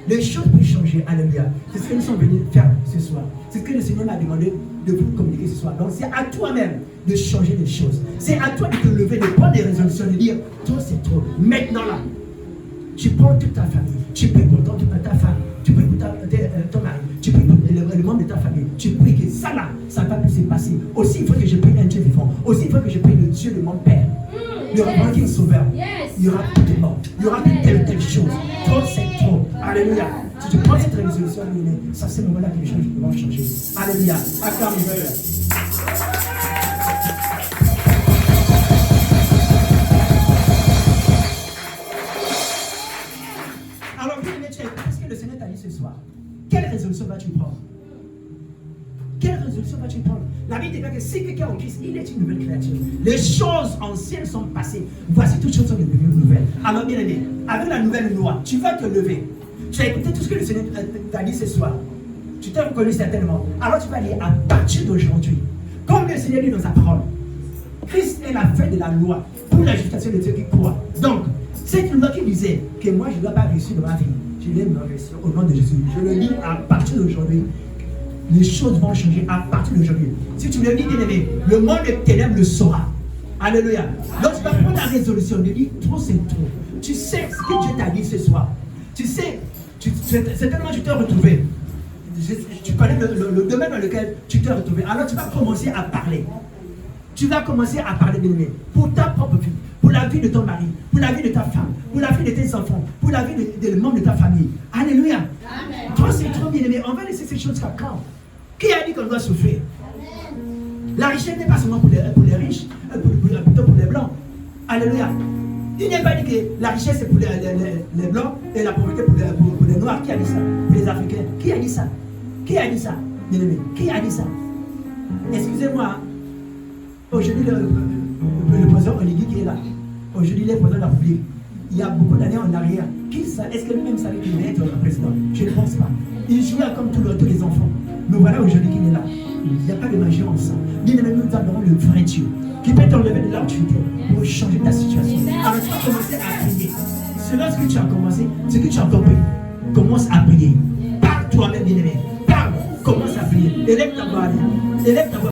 Les choses peuvent changer. Alléluia. C'est ce que nous sommes venus faire ce soir. C'est ce que le Seigneur m'a demandé de vous communiquer ce soir. Donc c'est à toi-même de changer les choses. C'est à toi de te lever, de prendre des résolutions, de dire toi c'est trop. Maintenant là, tu prends toute ta famille, tu pries pour ta femme, tu pries pour ton mari, tu pries pour les membres de ta famille, tu pries que ça là, ça va plus se passer. Aussi il faut que je prie un Dieu vivant. Aussi il faut que je prie le Dieu de mon Père. Il y aura pas qui est sauveur. Il y aura plus de mort. Il y aura plus telle chose. Trop c'est trop. Alléluia. Si tu prends cette résolution, ça c'est le moment-là que les choses vont changer. Alléluia. Acclamez-le. Alors, qu'est-ce que le Seigneur t'a dit ce soir? Quelle résolution vas-tu prendre? Quelle résolution vas-tu prendre? La Bible déclare que si quelqu'un est en Christ, il est une nouvelle créature. Les choses anciennes sont passées. Voici toutes choses sont devenues nouvelles. Alors, bien aimé, avec la nouvelle loi, tu vas te lever. Tu as écouté tout ce que le Seigneur t'a dit ce soir. Tu t'es reconnu certainement. Alors tu vas dire à partir d'aujourd'hui, comme le Seigneur dit dans sa parole, Christ est la fin de la loi pour la justification de ceux qui croient. Donc, cette loi qui disait que moi je ne dois pas réussir dans ma vie, je l'ai réussir au nom de Jésus. Je le dis à partir d'aujourd'hui. Les choses vont changer à partir d'aujourd'hui. Si tu le dis, bien aimé, le monde des ténèbres le saura. Alléluia. Donc tu vas prendre la résolution de dire trop c'est trop. Tu sais ce que Dieu t'a dit ce soir. Tu sais, certainement tu t'es retrouvé. Tu connais le domaine dans lequel tu t'es retrouvé. Alors tu vas commencer à parler. Tu vas commencer à parler, bien aimé, pour ta propre vie, pour la vie de ton mari, pour la vie de ta femme, pour la vie de tes enfants, pour la vie des membres de ta famille. Alléluia. Amen. Toi c'est trop bien aimé. On va laisser ces choses jusqu'à quand? Qui a dit qu'on doit souffrir? La richesse n'est pas seulement pour les riches, plutôt pour les blancs. Alléluia. Il n'est pas dit que la richesse c'est pour les blancs et la pauvreté pour les noirs. Qui a dit ça? Pour les africains. Qui a dit ça? Qui a dit ça? Bien aimé. Qui a dit ça? Excusez-moi. Aujourd'hui, le président Oligui qui est là. Aujourd'hui, il est président de la République. Il y a beaucoup d'années en arrière. Est-ce que lui-même savait qu'il allait être président? Je ne pense pas. Il jouait comme tous les enfants. Mais voilà aujourd'hui qu'il est là. Il n'y a pas de magie en ça. Bien aimé, nous avons le vrai Dieu qui peut t'enlever de là où tu étais pour changer ta situation. Alors tu vas commencer à prier. Selon ce que tu as commencé, ce que tu as compris, commence à prier. Parle toi-même, bien aimé. Parle, commence à prier. Élève ta voix. Élève ta voix.